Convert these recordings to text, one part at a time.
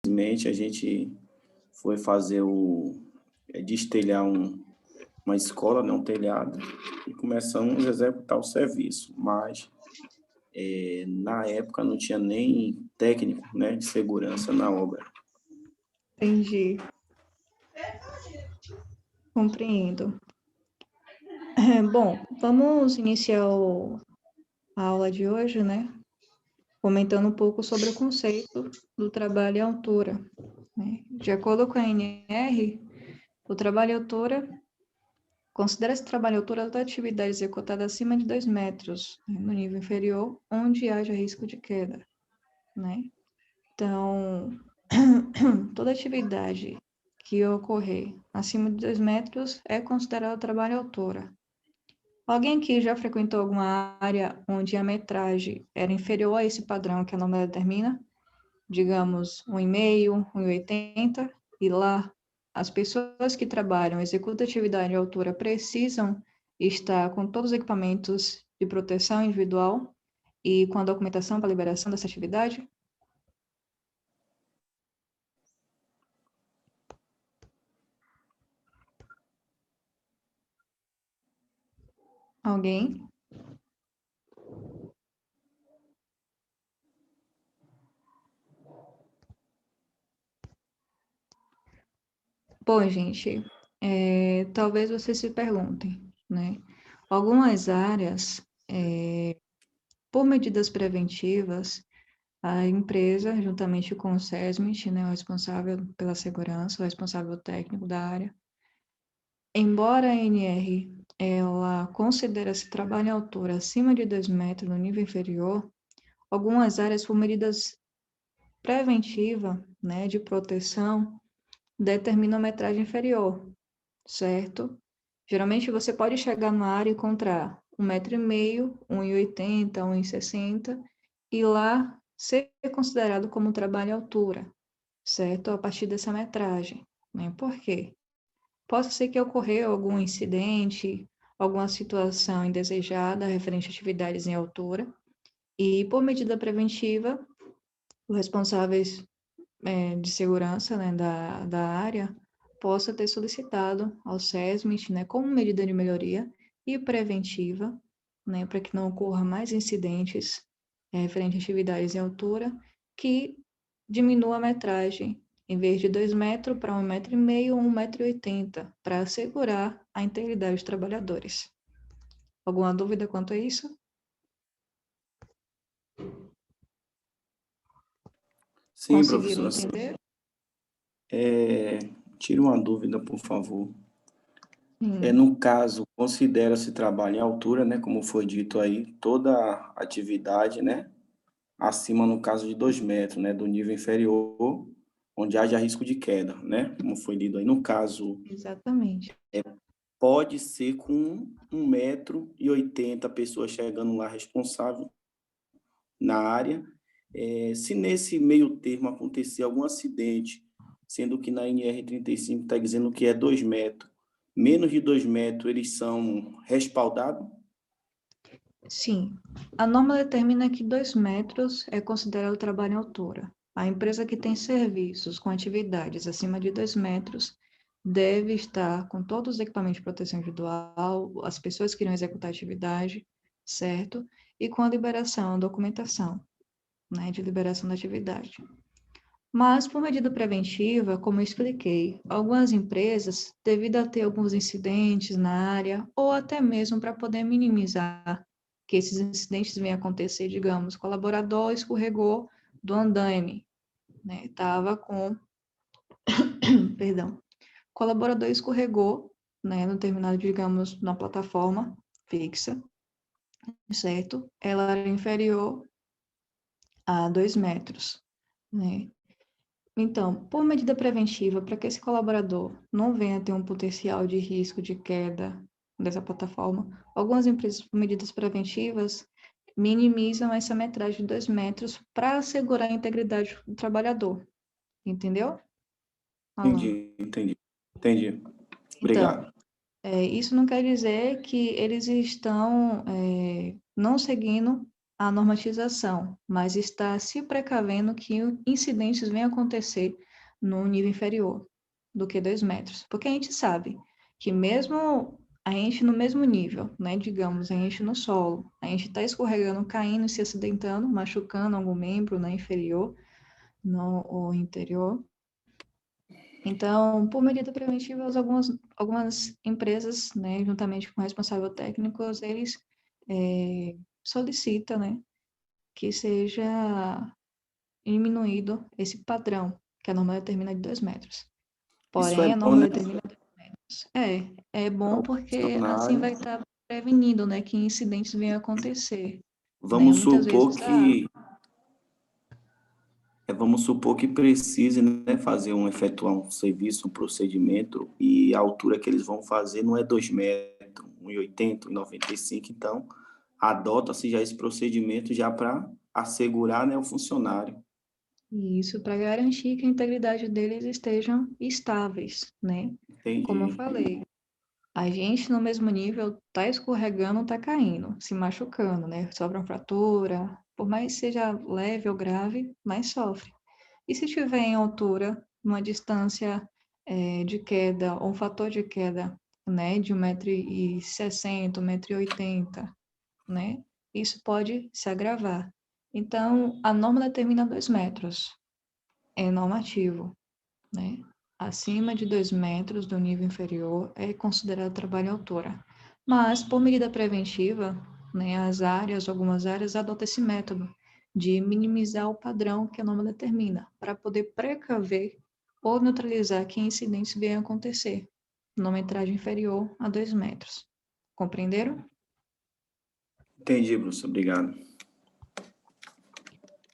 Infelizmente, a gente foi fazer destelhar uma escola, né, um telhado, e começamos a executar o serviço, mas na época não tinha nem técnico, né, de segurança na obra. Entendi, compreendo. Bom, vamos iniciar a aula de hoje, né? Comentando um pouco sobre o conceito do trabalho em altura, né? De acordo com a ANR, o trabalho em altura considera-se trabalho em altura toda atividade executada acima de 2 metros, né, no nível inferior, onde haja risco de queda, né? Então, toda atividade que ocorrer acima de 2 metros é considerada trabalho em altura. Alguém que já frequentou alguma área onde a metragem era inferior a esse padrão que a norma determina, digamos 1,5, 1,80, e lá as pessoas que trabalham, executam atividade em altura precisam estar com todos os equipamentos de proteção individual e com a documentação para liberação dessa atividade? Alguém? Bom, gente, talvez vocês se perguntem, né? Algumas áreas, por medidas preventivas, a empresa, juntamente com o SESMIT, né, o responsável pela segurança, o responsável técnico da área, embora a ANR ela considere esse trabalho em altura acima de 2 metros no nível inferior, algumas áreas, por medidas preventivas, né, de proteção, determinam a metragem inferior, certo? Geralmente você pode chegar numa área e encontrar 1,5 m, 1,80 m, 1,60 m, e lá ser considerado como trabalho em altura, certo? A partir dessa metragem, né? Por quê? Possa ser que ocorreu algum incidente, alguma situação indesejada referente a atividades em altura, e por medida preventiva, os responsáveis de segurança, né, da área possa ter solicitado ao SESMIT, né, como medida de melhoria e preventiva, né, para que não ocorra mais incidentes referente a atividades em altura, que diminua a metragem, em vez de 2 metros para 1,5 m ou 1,80 m, para assegurar a integridade dos trabalhadores. Alguma dúvida quanto a isso? Sim, Conseguiram professora, entender? tire uma dúvida, por favor. Sim. No caso, considera-se trabalho em altura, né, como foi dito aí, toda atividade, né, acima, no caso de 2 metros, né, do nível inferior, onde haja risco de queda, né, como foi lido aí. No caso, Exatamente. pode ser com 1,80 m, pessoas chegando lá responsável na área. Se nesse meio termo acontecer algum acidente, sendo que na NR 35 está dizendo que é 2 metros, menos de 2 metros eles são respaldados? Sim, a norma determina que 2 metros é considerado trabalho em altura. A empresa que tem serviços com atividades acima de 2 metros deve estar com todos os equipamentos de proteção individual, as pessoas que irão executar a atividade, certo? E com a liberação, a documentação, né, de liberação da atividade. Mas, por medida preventiva, como eu expliquei, algumas empresas, devido a ter alguns incidentes na área, ou até mesmo para poder minimizar que esses incidentes venham a acontecer, digamos, colaborador escorregou do andaime, né? Estava com, perdão, colaborador escorregou, né, no terminal, digamos, na plataforma fixa, certo? Ela era inferior a 2 metros, né? Então, por medida preventiva, para que esse colaborador não venha a ter um potencial de risco de queda dessa plataforma, algumas empresas, por medidas preventivas, minimizam essa metragem de 2 metros para assegurar a integridade do trabalhador. Entendeu, Alan? Entendi. Então, Obrigado. isso não quer dizer que eles estão não seguindo a normatização, mas está se precavendo que incidentes venham a acontecer no nível inferior do que 2 metros. Porque a gente sabe que mesmo a gente no mesmo nível, né, digamos, a gente no solo, a gente está escorregando, caindo e se acidentando, machucando algum membro, né, inferior no, ou interior. Então, por medida preventiva, algumas empresas, né, juntamente com o responsável técnico, eles solicitam, né, que seja diminuído esse padrão, que a norma determina de 2 metros. Isso é Porém, a bom, norma né, determina 2 metros. É para bom o porque assim funcionário. vai estar prevenindo, né, que incidentes venham a acontecer, né? Vamos Muitas supor vezes, que vamos supor que precise, né, efetuar um serviço, um procedimento, e a altura que eles vão fazer não é 2 metros, 1,80, 1,95, então adota-se já esse procedimento já para assegurar, né, o funcionário. isso para garantir que a integridade deles estejam estáveis, né? Como eu Entendi. falei, a gente no mesmo nível tá escorregando, tá caindo, se machucando, né? Sofre uma fratura, por mais que seja leve ou grave, mas sofre. E se tiver em altura, uma distância de queda, ou um fator de queda, né, de 1,60 m, 1,80 m, né? Isso pode se agravar. Então, a norma determina 2 metros, é normativo, né? Acima de 2 metros do nível inferior é considerado trabalho em altura. Mas, por medida preventiva, né, algumas áreas adotam esse método de minimizar o padrão que a norma determina, para poder precaver ou neutralizar que incidentes venham a acontecer, numa metragem inferior a 2 metros. Compreenderam? Entendi, Bruce, obrigado.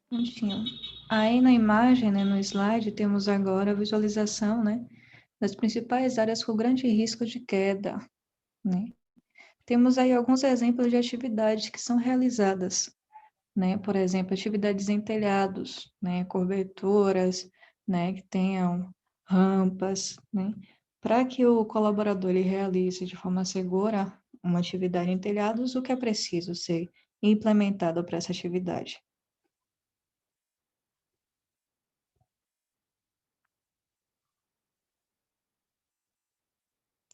Prontinho. Aí na imagem, né, no slide, temos agora a visualização, né, das principais áreas com grande risco de queda, né? Temos aí alguns exemplos de atividades que são realizadas, né? Por exemplo, atividades em telhados, né? Coberturas, né? Que tenham rampas, né? Para que o colaborador ele realize de forma segura uma atividade em telhados, o que é preciso ser implementado para essa atividade?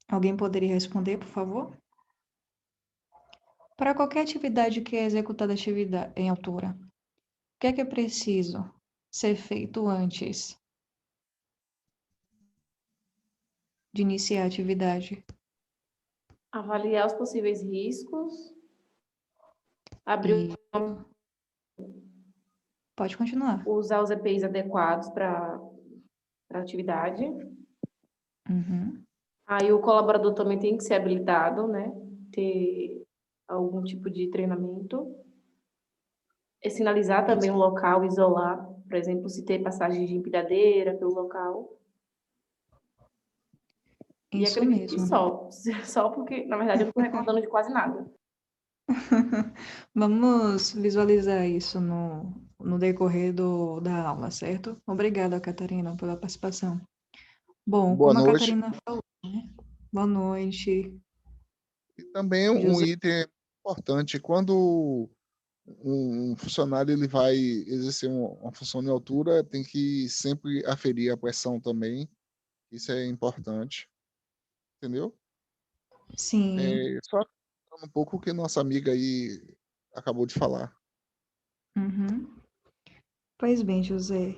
Alguém poderia responder, por favor? Para qualquer atividade que é executada em altura, o que é preciso ser feito antes de iniciar a atividade? Avaliar os possíveis riscos, abrir, E pode continuar. usar os EPIs adequados para a atividade. Uhum. Aí o colaborador também tem que ser habilitado, né? Ter algum tipo de treinamento. É sinalizar também Isso, o local, isolar, por exemplo, se ter passagem de empilhadeira pelo local. E isso acredito que mesmo, né? só. Só porque, na verdade, eu não estou recordando de quase nada. Vamos visualizar isso no decorrer da aula, certo? Obrigada, Catarina, pela participação. Bom, Boa como a noite. Catarina falou, né? Boa noite, E também um José. item importante, quando um funcionário ele vai exercer uma função de altura, tem que sempre aferir a pressão também. Isso é importante, entendeu? Sim. Só um pouco o que nossa amiga aí acabou de falar. Uhum. Pois bem, José.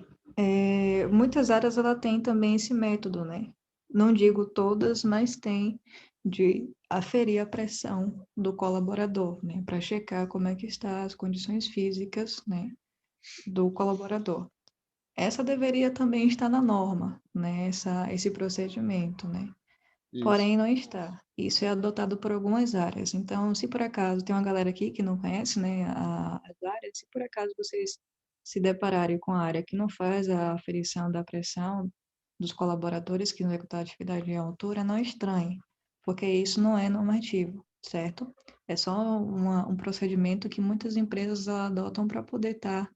Muitas áreas ela tem também esse método, né? Não digo todas, mas tem de aferir a pressão do colaborador, né? Para checar como é que está as condições físicas, né? Do colaborador. Essa deveria também estar na norma, né? Esse procedimento, né? Isso. Porém, não está. Isso é adotado por algumas áreas. Então, se por acaso tem uma galera aqui que não conhece, né, as áreas, se por acaso vocês se depararem com a área que não faz a aferição da pressão dos colaboradores que executam a atividade em altura, não estranhe, porque isso não é normativo, certo? É só um procedimento que muitas empresas adotam para poder estar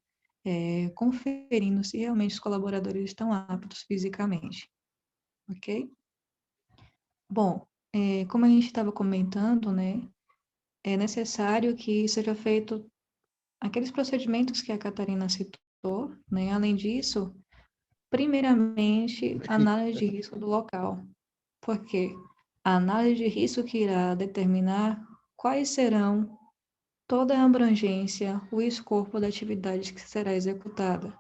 conferindo se realmente os colaboradores estão aptos fisicamente, ok? Bom, como a gente estava comentando, né, é necessário que seja feito aqueles procedimentos que a Catarina citou, né? Além disso, primeiramente, análise de risco do local. Porque a análise de risco que irá determinar quais serão toda a abrangência, o escopo da atividade que será executada,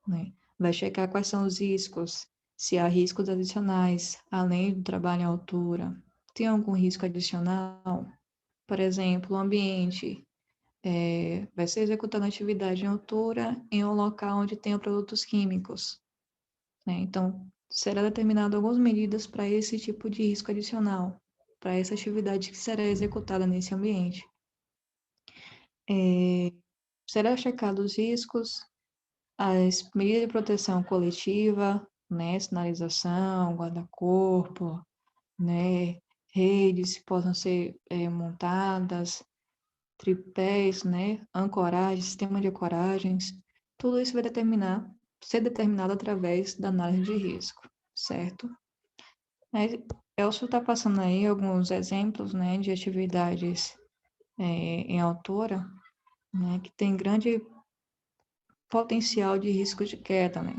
né? Vai checar quais são os riscos, se há riscos adicionais, além do trabalho em altura. Tem algum risco adicional? Por exemplo, o ambiente vai ser executada atividade em altura em um local onde tenha produtos químicos, né? Então, será determinado algumas medidas para esse tipo de risco adicional, para essa atividade que será executada nesse ambiente. Será checado os riscos, as medidas de proteção coletiva, né, sinalização, guarda-corpo, né, redes que possam ser montadas, tripés, né, ancoragem, sistema de ancoragens, tudo isso vai ser determinado através da análise de risco, certo? Mas Elcio está passando aí alguns exemplos, né, de atividades em altura, né, que tem grande potencial de risco de queda, né?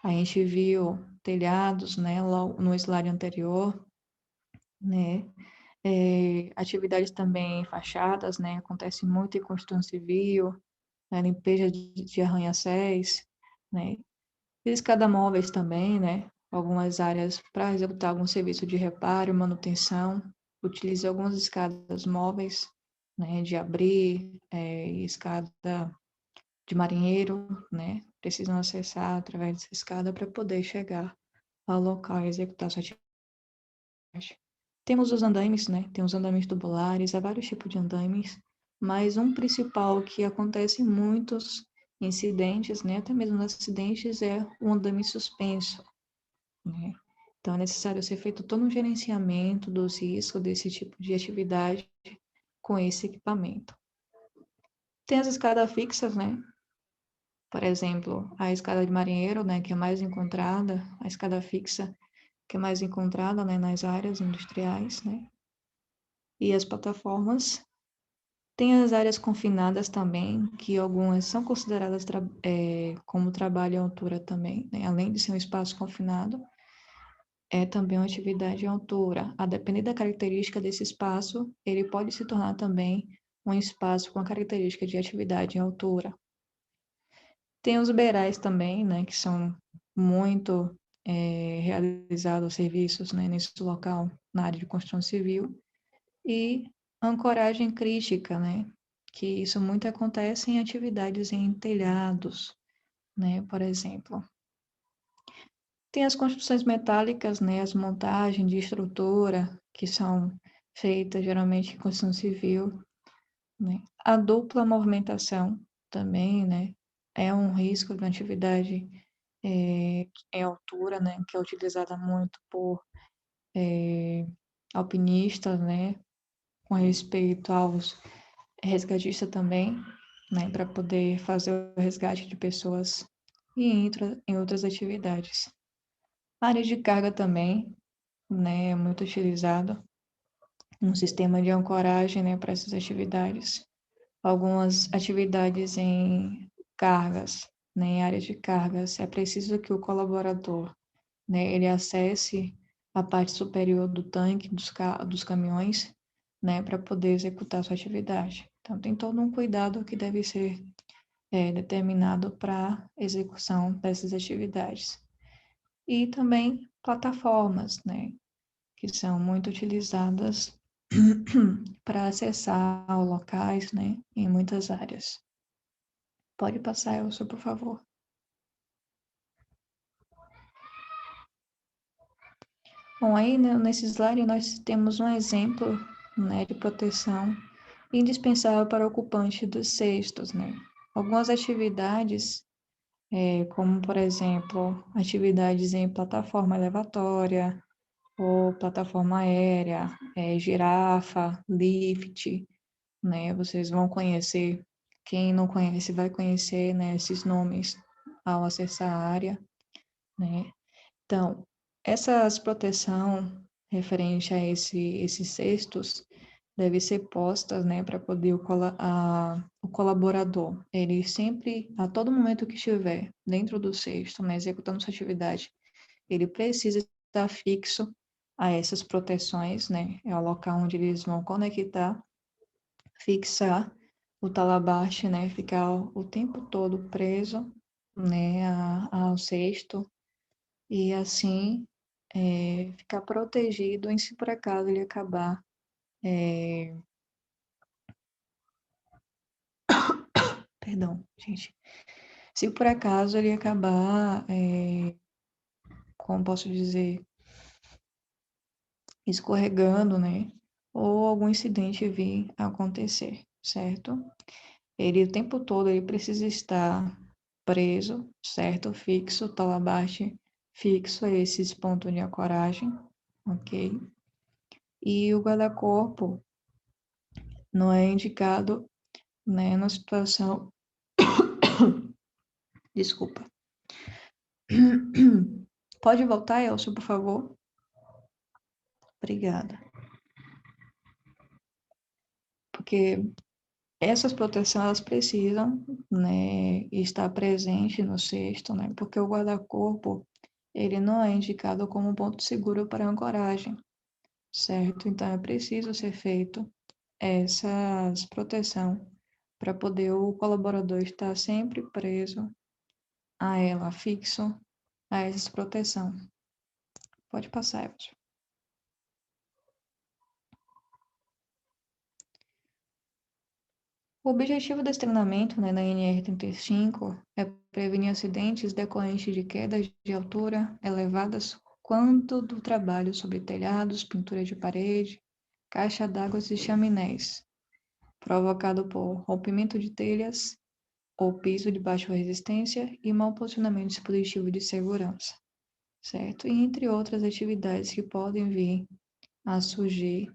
A gente viu telhados, né, no slide anterior, né? Atividades também em fachadas, né? Acontece muito em construção civil, né? Limpeza de arranha-céus, né? E escada-móveis também, né? Algumas áreas para executar algum serviço de reparo, manutenção, utiliza algumas escadas móveis, né? De abrir, escada de marinheiro, né? Precisam acessar através dessa escada para poder chegar ao local e executar sua atividade. Temos os andaimes, né? Tem os andaimes tubulares, há vários tipos de andaimes, mas um principal que acontece em muitos incidentes, né? Até mesmo nos acidentes, é o andaime suspenso, né? Então, é necessário ser feito todo um gerenciamento dos riscos desse tipo de atividade com esse equipamento. Tem as escadas fixas, né? Por exemplo, a escada de marinheiro, né, que é mais encontrada, a escada fixa, que é mais encontrada, né, nas áreas industriais, né? E as plataformas. Tem as áreas confinadas também, que algumas são consideradas como trabalho em altura também, né? Além de ser um espaço confinado, é também uma atividade em altura. A depender da característica desse espaço, ele pode se tornar também um espaço com a característica de atividade em altura. Tem os beirais também, né, que são muito realizados serviços, né, nesse local, na área de construção civil. E ancoragem crítica, né, que isso muito acontece em atividades em telhados, né, por exemplo. Tem as construções metálicas, né, as montagens de estrutura, que são feitas geralmente em construção civil, né. A dupla movimentação também, né, é um risco de uma atividade em altura, né, que é utilizada muito por alpinistas, né, com respeito aos resgatistas também, né, para poder fazer o resgate de pessoas e em outras atividades. A área de carga também, né, é muito utilizado um sistema de ancoragem, né, para essas atividades. Algumas atividades em cargas, né, em áreas de cargas, é preciso que o colaborador, né, ele acesse a parte superior do tanque dos caminhões, né, para poder executar sua atividade. Então, tem todo um cuidado que deve ser determinado para execução dessas atividades. E também plataformas, né, que são muito utilizadas para acessar locais, né, em muitas áreas. Pode passar, Elcio, por favor. Bom, aí né, nesse slide nós temos um exemplo, né, de proteção indispensável para o ocupante dos cestos, né. Algumas atividades, como por exemplo, atividades em plataforma elevatória ou plataforma aérea, girafa, lift, né, vocês vão conhecer, quem não conhece vai conhecer, né, esses nomes ao acessar a área, né. Então, essas proteção referente a esses cestos, deve ser posta, né, para poder o colaborador, ele sempre, a todo momento que estiver dentro do cesto, né, executando sua atividade, ele precisa estar fixo a essas proteções, né, é o local onde eles vão conectar, fixar o talabache, né, ficar o tempo todo preso, né, ao cesto, e assim ficar protegido em se por acaso ele acabar perdão, gente. Se por acaso ele acabar, como posso dizer, escorregando, né? Ou algum incidente vir a acontecer, certo? Ele o tempo todo ele precisa estar preso, certo? Fixo, talabache fixo a esses pontos de ancoragem, ok? E o guarda-corpo não é indicado, né, na situação. Desculpa. Pode voltar, Elcio, por favor? Obrigada. Porque essas proteções, elas precisam, né, estar presente no cesto, né, porque o guarda-corpo, ele não é indicado como um ponto seguro para ancoragem, certo? Então, é preciso ser feito essas proteção para poder o colaborador estar sempre preso a ela, fixo a essa proteção. Pode passar, Elcio. O objetivo desse treinamento, né, na NR35 é prevenir acidentes decorrentes de quedas de altura elevadas quanto do trabalho sobre telhados, pintura de parede, caixa d'água e chaminés, provocado por rompimento de telhas ou piso de baixa resistência e mau posicionamento de dispositivo de segurança, certo? E entre outras atividades que podem vir a surgir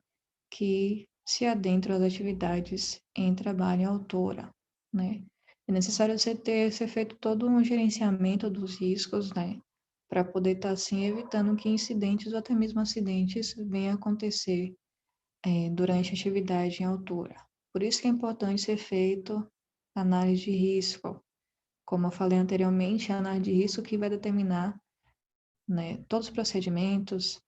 que se adentram às atividades em trabalho em altura, né? É necessário ser feito todo um gerenciamento dos riscos, né? Para poder estar, assim, evitando que incidentes ou até mesmo acidentes venham a acontecer durante a atividade em altura. Por isso que é importante ser feito análise de risco. Como eu falei anteriormente, é a análise de risco que vai determinar, né, todos os procedimentos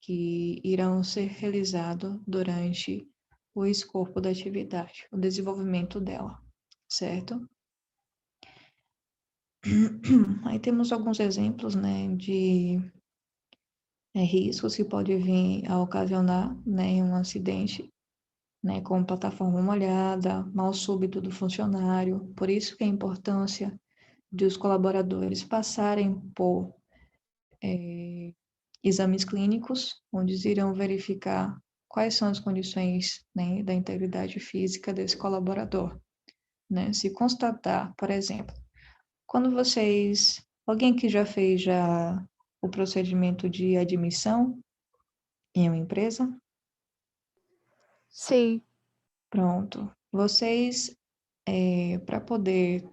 que irão ser realizados durante o escopo da atividade, o desenvolvimento dela, certo? Aí temos alguns exemplos, né, de riscos que podem vir a ocasionar, né, um acidente, né, como plataforma molhada, mal súbito do funcionário. Por isso que a importância de os colaboradores passarem por exames clínicos, onde irão verificar quais são as condições, né, da integridade física desse colaborador, né? Se constatar, por exemplo, quando alguém que já fez o procedimento de admissão em uma empresa, Sim. pronto, vocês, para poder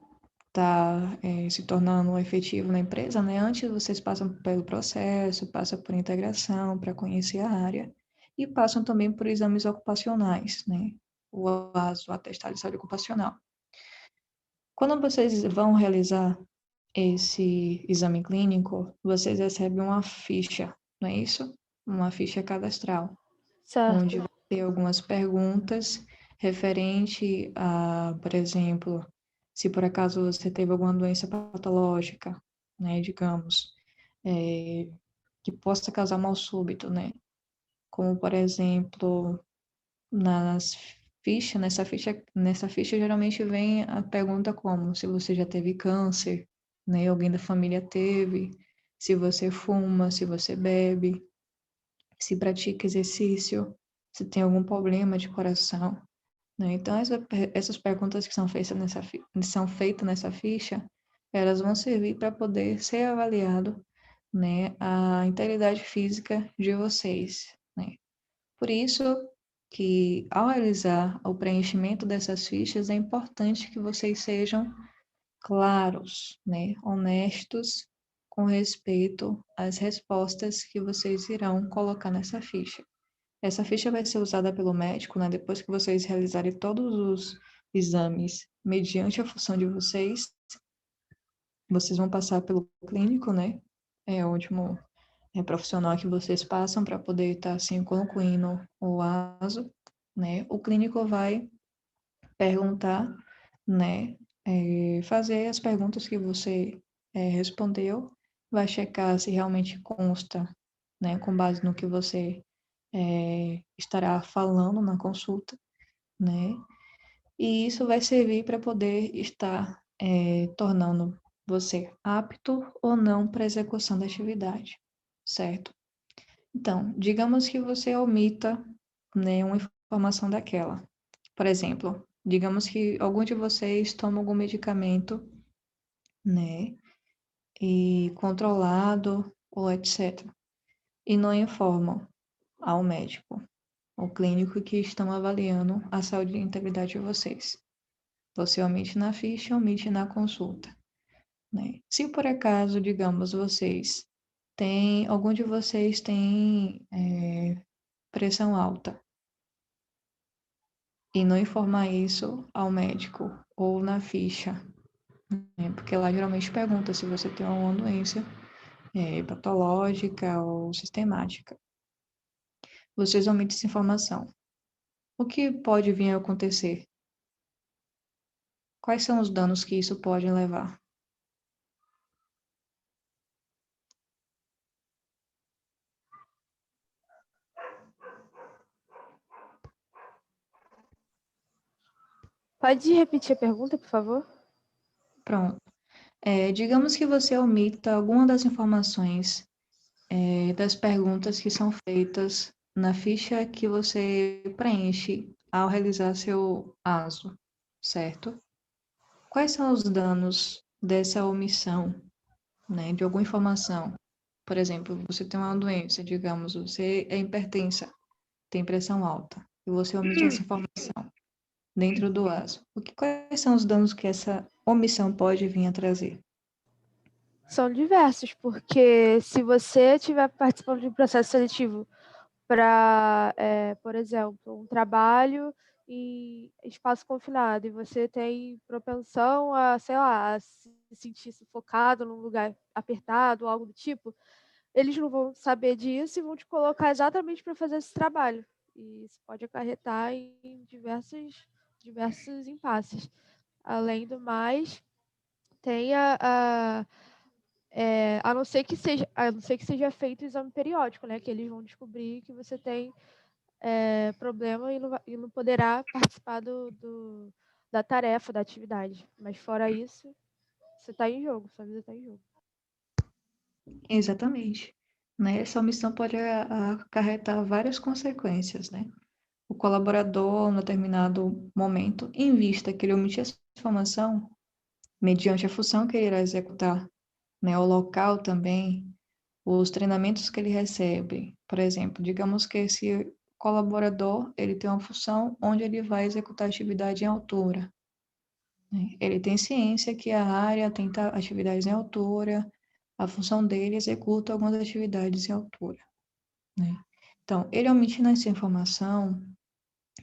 estar se tornando efetivo na empresa, né? Antes vocês passam pelo processo, passam por integração para conhecer a área e passam também por exames ocupacionais, né? O ASO, o atestado de saúde ocupacional. Quando vocês vão realizar esse exame clínico, vocês recebem uma ficha, não é isso? Uma ficha cadastral, onde Certo. vai ter algumas perguntas referente a, por exemplo, se por acaso você teve alguma doença patológica, né, digamos, que possa causar mal súbito, né? Como, por exemplo, nas fichas, nessa ficha geralmente vem a pergunta como se você já teve câncer, né? Alguém da família teve, se você fuma, se você bebe, se pratica exercício, se tem algum problema de coração, né? Então, essas perguntas que são feitas nessa ficha, elas vão servir para poder ser avaliado, né, a integridade física de vocês, né? Por isso que, ao realizar o preenchimento dessas fichas, é importante que vocês sejam claros, né, honestos com respeito às respostas que vocês irão colocar nessa ficha. Essa ficha vai ser usada pelo médico, né, depois que vocês realizarem todos os exames mediante a função de vocês. Vocês vão passar pelo clínico, né? É o último profissional que vocês passam para poder estar assim concluindo o ASO, né? O clínico vai perguntar, né? Fazer as perguntas que você respondeu, vai checar se realmente consta, né? Com base no que você estará falando na consulta, né? E isso vai servir para poder estar tornando você apto ou não para execução da atividade, certo? Então, digamos que você omita, né, uma informação daquela. Por exemplo, digamos que algum de vocês toma algum medicamento, né, e controlado ou etc. E não informam ao médico ou clínico que estão avaliando a saúde e integridade de vocês. Você omite na ficha, omite na consulta, né? Se por acaso, digamos, algum de vocês tem pressão alta e não informar isso ao médico ou na ficha, né? Porque lá geralmente pergunta se você tem alguma doença patológica ou sistemática. Vocês omitem essa informação. O que pode vir a acontecer? Quais são os danos que isso pode levar? Pode repetir a pergunta, por favor? Pronto. Digamos que você omita alguma das informações das perguntas que são feitas na ficha que você preenche ao realizar seu ASO, certo? Quais são os danos dessa omissão, né, de alguma informação? Por exemplo, você tem uma doença, digamos, você é hipertensa, tem pressão alta, e você omite essa informação dentro do ASO. Quais são os danos que essa omissão pode vir a trazer? São diversos, porque se você estiver participando de um processo seletivo para, por exemplo, um trabalho em espaço confinado e você tem propensão a, sei lá, a se sentir sufocado num lugar apertado ou algo do tipo, eles não vão saber disso e vão te colocar exatamente para fazer esse trabalho. E isso pode acarretar em diversos impasses. Além do mais, tem a não ser que seja feito o exame periódico, né? Que eles vão descobrir que você tem problema e não poderá participar da tarefa, da atividade. Mas fora isso, você está em jogo, sua vida está em jogo. Exatamente. Né? Essa omissão pode acarretar várias consequências, né? O colaborador, em determinado momento, em vista que ele omitiu essa informação, mediante a função que ele irá executar, né? O local também, os treinamentos que ele recebe. Por exemplo, digamos que esse colaborador, ele tem uma função onde ele vai executar atividade em altura, né? Ele tem ciência que a área tem atividades em altura, a função dele executa algumas atividades em altura, né? Então, ele omitindo essa informação,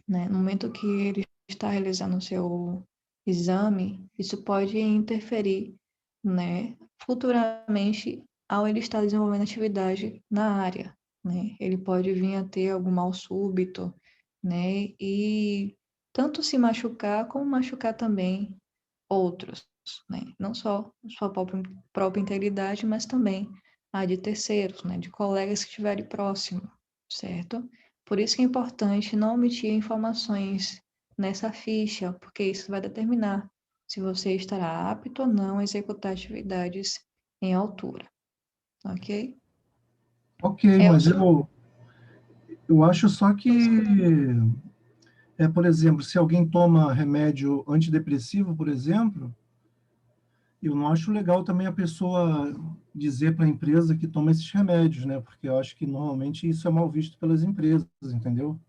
né, no momento que ele está realizando o seu exame, isso pode interferir, né, futuramente ao ele estar desenvolvendo atividade na área, né? Ele pode vir a ter algum mal súbito, né, e tanto se machucar como machucar também outros, né? Não só sua própria integridade, mas também a de terceiros, né? De colegas que estiverem próximo, certo? Por isso que é importante não omitir informações nessa ficha, porque isso vai determinar se você estará apto ou não a executar atividades em altura, ok? Ok, mas Elcio, eu acho só que, por exemplo, se alguém toma remédio antidepressivo, por exemplo, eu não acho legal também a pessoa dizer para a empresa que toma esses remédios, né? Porque eu acho que normalmente isso é mal visto pelas empresas, entendeu?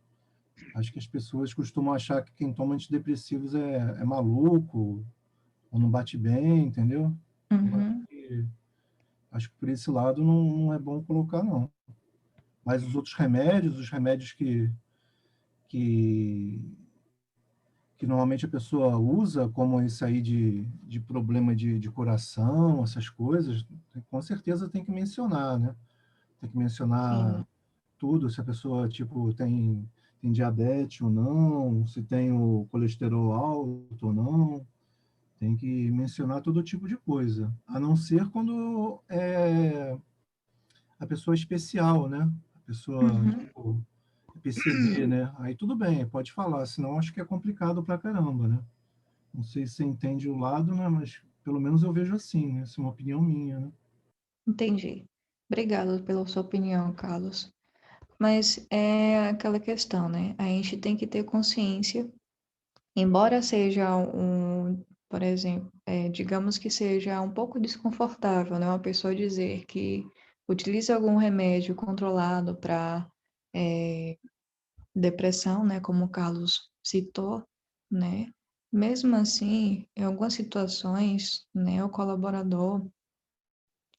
Acho que as pessoas costumam achar que quem toma antidepressivos é maluco, ou não bate bem, entendeu? Eu uhum. acho que por esse lado não é bom colocar, não. Mas os remédios que, que normalmente a pessoa usa, como esse aí de problema de coração, essas coisas, com certeza tem que mencionar, né? Tem que mencionar Sim, tudo, se a pessoa, tipo, tem diabetes ou não, se tem o colesterol alto ou não. Tem que mencionar todo tipo de coisa, a não ser quando é a pessoa especial, né? A pessoa, uhum, tipo, PCD, né? Aí tudo bem, pode falar, senão acho que é complicado pra caramba, né? Não sei se você entende o lado, né? Mas pelo menos eu vejo assim, né? Essa é uma opinião minha, né? entendi. Obrigada pela sua opinião, Carlos. Mas é aquela questão, né? A gente tem que ter consciência, embora seja por exemplo, digamos que seja um pouco desconfortável, né? Uma pessoa dizer que utiliza algum remédio controlado para depressão, né? Como o Carlos citou, né? Mesmo assim, em algumas situações, né? O colaborador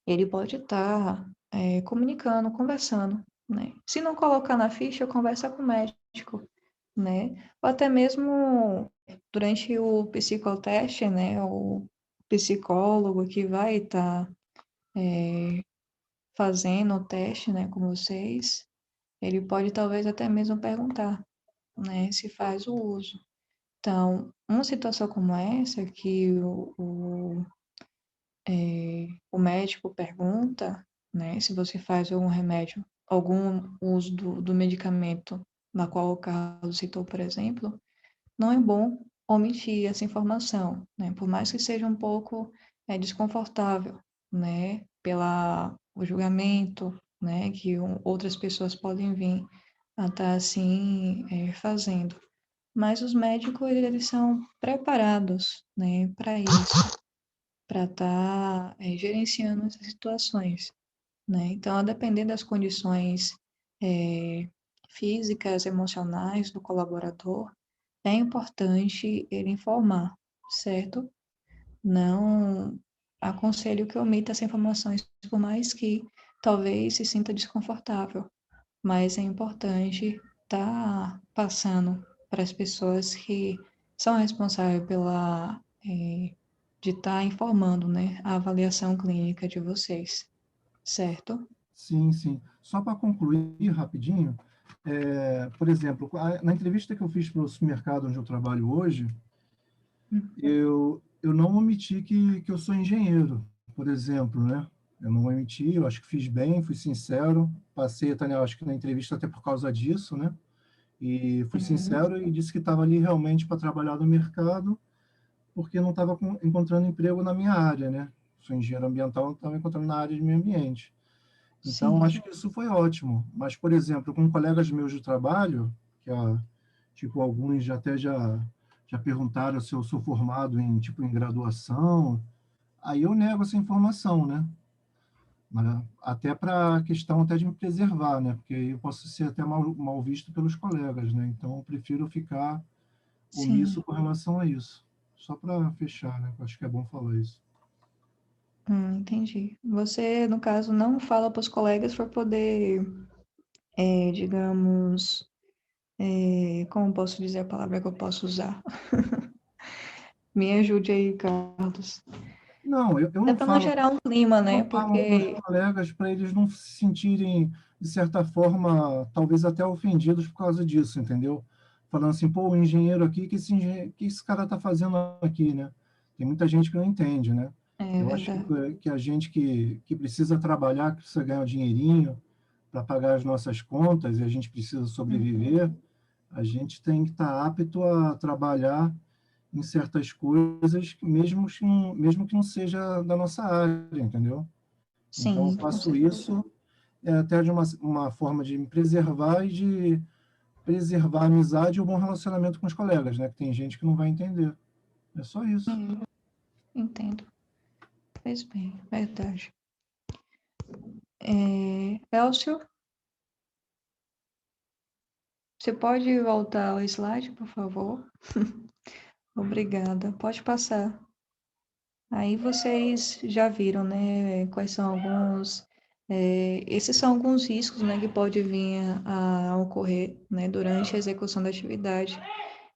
ele pode estar comunicando, conversando, né? Se não colocar na ficha, conversa com o médico, né? Ou até mesmo durante o psicoteste, né? O psicólogo que vai estar fazendo o teste, né, com vocês, ele pode talvez até mesmo perguntar, né, se faz o uso. Então, uma situação como essa, que o médico pergunta, né, se você faz algum remédio, algum uso do medicamento, na qual o Carlos citou, por exemplo, não é bom omitir essa informação, né, por mais que seja um pouco desconfortável, né, pela o julgamento, né, que outras pessoas podem vir a estar assim fazendo. Mas os médicos, eles são preparados, né, para isso, para estar gerenciando essas situações, né? Então, a depender das condições é, físicas, emocionais do colaborador, é importante ele informar, certo? Não aconselho que omita essas informações, por mais que talvez se sinta desconfortável, mas é importante estar passando para as pessoas que são responsáveis de estar informando, né, a avaliação clínica de vocês, certo? Sim, sim. Só para concluir rapidinho, por exemplo, na entrevista que eu fiz para o supermercado onde eu trabalho hoje, eu não omiti que eu sou engenheiro, por exemplo, né? Eu não omiti, eu acho que fiz bem, fui sincero, passei até, acho que na entrevista até por causa disso, né? E fui Uhum. sincero e disse que estava ali realmente para trabalhar no mercado, porque não estava encontrando emprego na minha área, né? Sou engenheiro ambiental, não estava encontrando na área de meio ambiente. Então, Sim, acho que isso foi ótimo. Mas, por exemplo, com colegas meus de trabalho, que tipo, alguns já perguntaram se eu sou formado em, tipo, em graduação, aí eu nego essa informação, né? Até para a questão até de me preservar, né? Porque aí eu posso ser até mal visto pelos colegas, né? Então, eu prefiro ficar sim. omisso com relação a isso. Só para fechar, né? Acho que é bom falar isso. Entendi. Você, no caso, não fala para os colegas para poder, digamos, como posso dizer a palavra que eu posso usar? Me ajude aí, Carlos. Não, eu É não para não falo gerar um clima, né? não falo para os Porque, colegas para eles não se sentirem, de certa forma, talvez até ofendidos por causa disso, entendeu? Falando assim, pô, o engenheiro aqui, que esse cara está fazendo aqui, né? Tem muita gente que não entende, né? é Eu acho verdade. que a gente que precisa trabalhar, que precisa ganhar um dinheirinho para pagar as nossas contas e a gente precisa Uhum. sobreviver, a gente tem que estar apto a trabalhar em certas coisas, mesmo que não seja da nossa área, entendeu? Então, eu Sim, com faço certeza. isso até de uma forma de me preservar e de preservar a amizade e o bom relacionamento com os colegas, né? Que tem gente que não vai entender. É só isso. Entendo. Fez bem, verdade. Elcio, você pode voltar ao slide, por favor? Obrigada. Pode passar. Aí vocês já viram, né, quais são alguns Esses são alguns riscos, né, que podem vir a ocorrer, né, durante a execução da atividade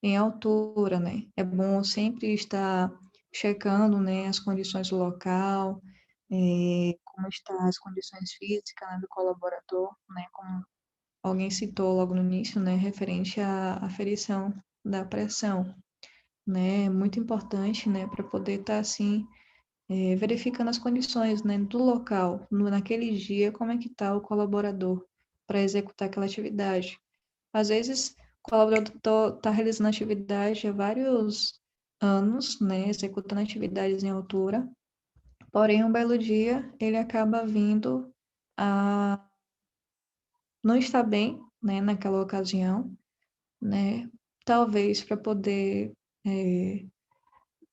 em altura, né? É bom sempre estar checando, né, as condições do local, como estão as condições físicas, né, do colaborador, né, como alguém citou logo no início, né, referente à aferição da pressão, né? É muito importante, né, para poder estar assim verificando as condições, né, do local, naquele dia, como é que está o colaborador para executar aquela atividade. Às vezes, o colaborador está realizando atividade há vários anos, né, executando atividades em altura, porém, um belo dia, ele acaba vindo a não estar bem, né, naquela ocasião, né, talvez para poder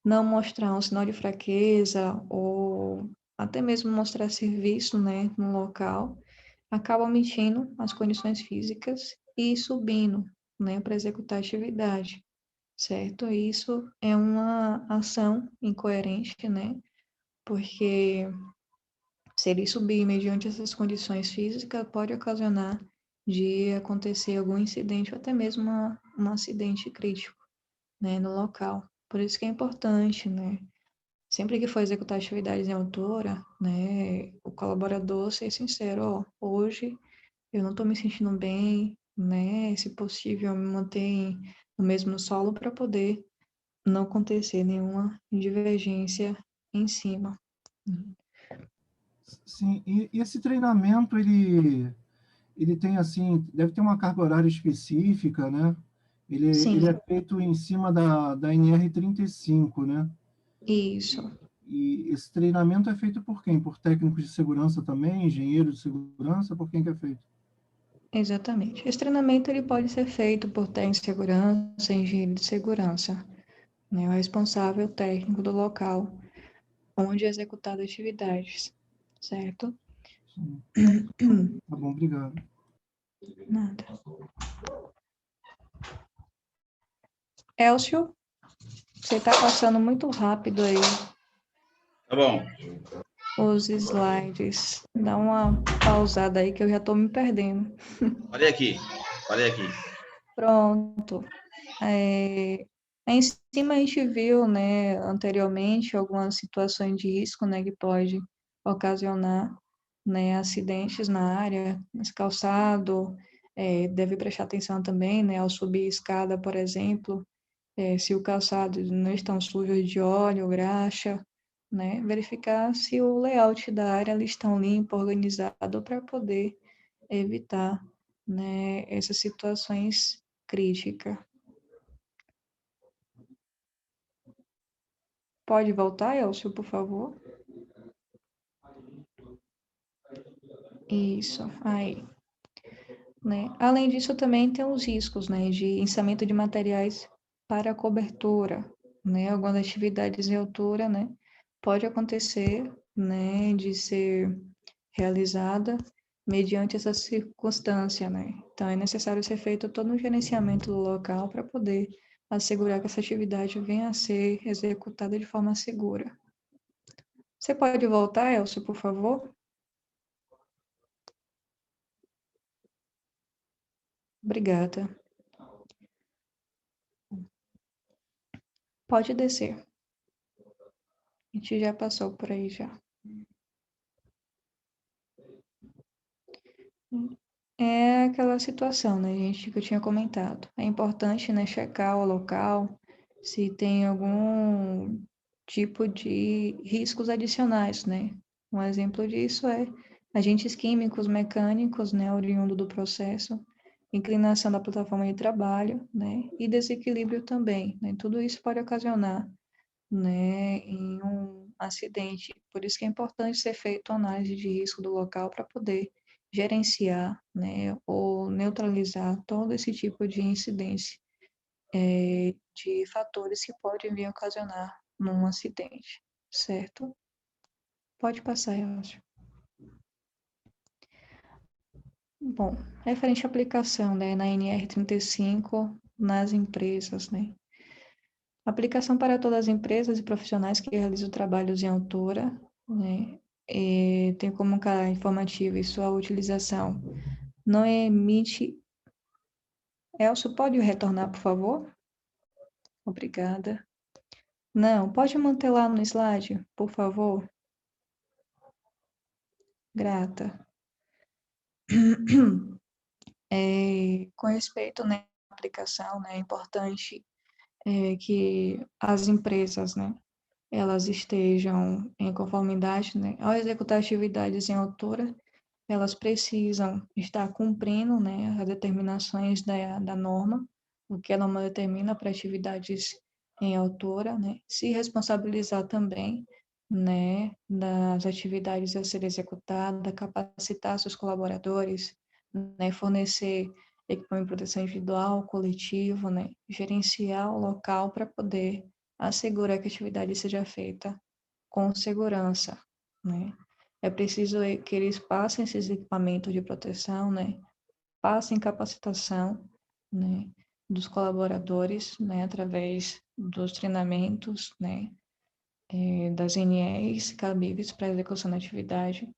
não mostrar um sinal de fraqueza ou até mesmo mostrar serviço, né, no local, acaba omitindo as condições físicas e subindo, né, para executar a atividade, certo? Isso é uma ação incoerente, né, porque se ele subir mediante essas condições físicas, pode ocasionar de acontecer algum incidente ou até mesmo um acidente crítico, né, no local. Por isso que é importante, né, sempre que for executar atividades em altura, né, o colaborador ser sincero, ó, hoje eu não estou me sentindo bem, né, se possível me manter no mesmo solo para poder não acontecer nenhuma divergência em cima. Sim, e esse treinamento, ele tem, assim, deve ter uma carga horária específica, né? Ele é Sim, feito em cima da NR35, né? isso, E esse treinamento é feito por quem? Por técnicos de segurança também, engenheiros de segurança, por quem que é feito? exatamente. Esse treinamento ele pode ser feito por técnico de segurança, engenheiro de segurança, né, o responsável técnico do local onde é executada atividades, certo? Sim. Tá bom, obrigado. Nada. Elcio, você está passando muito rápido aí Tá bom. os slides. Dá uma pausada aí que eu já estou me perdendo. Olha aqui. Olha aqui. Pronto. Em cima a gente viu, né, anteriormente algumas situações de risco, né, que pode ocasionar, né, acidentes na área, nesse calçado. Deve prestar atenção também, né, ao subir escada, por exemplo, se o calçado não está sujo de óleo, graxa, né? Verificar se o layout da área ali está limpo, organizado, para poder evitar, né, essas situações críticas. Pode voltar, Elcio, por favor? Isso, aí. Né? Além disso, também tem os riscos, né, de içamento de materiais para cobertura, né? Algumas atividades em altura, né, pode acontecer, né, de ser realizada mediante essa circunstância, né? Então, é necessário ser feito todo um gerenciamento do local para poder assegurar que essa atividade venha a ser executada de forma segura. Você pode voltar, Elcio, por favor? Obrigada. Pode descer. A gente já passou por aí já. É aquela situação, né, gente, que eu tinha comentado. É importante, né, checar o local, se tem algum tipo de riscos adicionais, né? Um exemplo disso é agentes químicos, mecânicos, né, oriundo do processo, inclinação da plataforma de trabalho, né, e desequilíbrio também, né? Tudo isso pode ocasionar, né, em um acidente. Por isso que é importante ser feito análise de risco do local para poder gerenciar, né, ou neutralizar todo esse tipo de incidência, de fatores que podem vir a ocasionar num acidente, certo? Pode passar, eu acho. Bom, referente à aplicação, né, na NR35 nas empresas, né? Aplicação para todas as empresas e profissionais que realizam trabalhos em altura, né? tem como caráter informativo e sua utilização não emite... Elcio, pode retornar, por favor? Obrigada. Não, pode manter lá no slide, por favor? Grata. Com respeito, né, à aplicação, né, é importante que as empresas, né, elas estejam em conformidade, né, ao executar atividades em altura, elas precisam estar cumprindo, né, as determinações da norma, o que a norma determina para atividades em altura, né, se responsabilizar também, né, das atividades a serem executadas, capacitar seus colaboradores, né, fornecer equipamento de proteção individual, coletivo, né, gerenciar o local para poder assegurar que a atividade seja feita com segurança, né. É preciso que eles passem esses equipamentos de proteção, né, passem capacitação, né, dos colaboradores, né, através dos treinamentos, né, das NRs cabíveis para a execução da atividade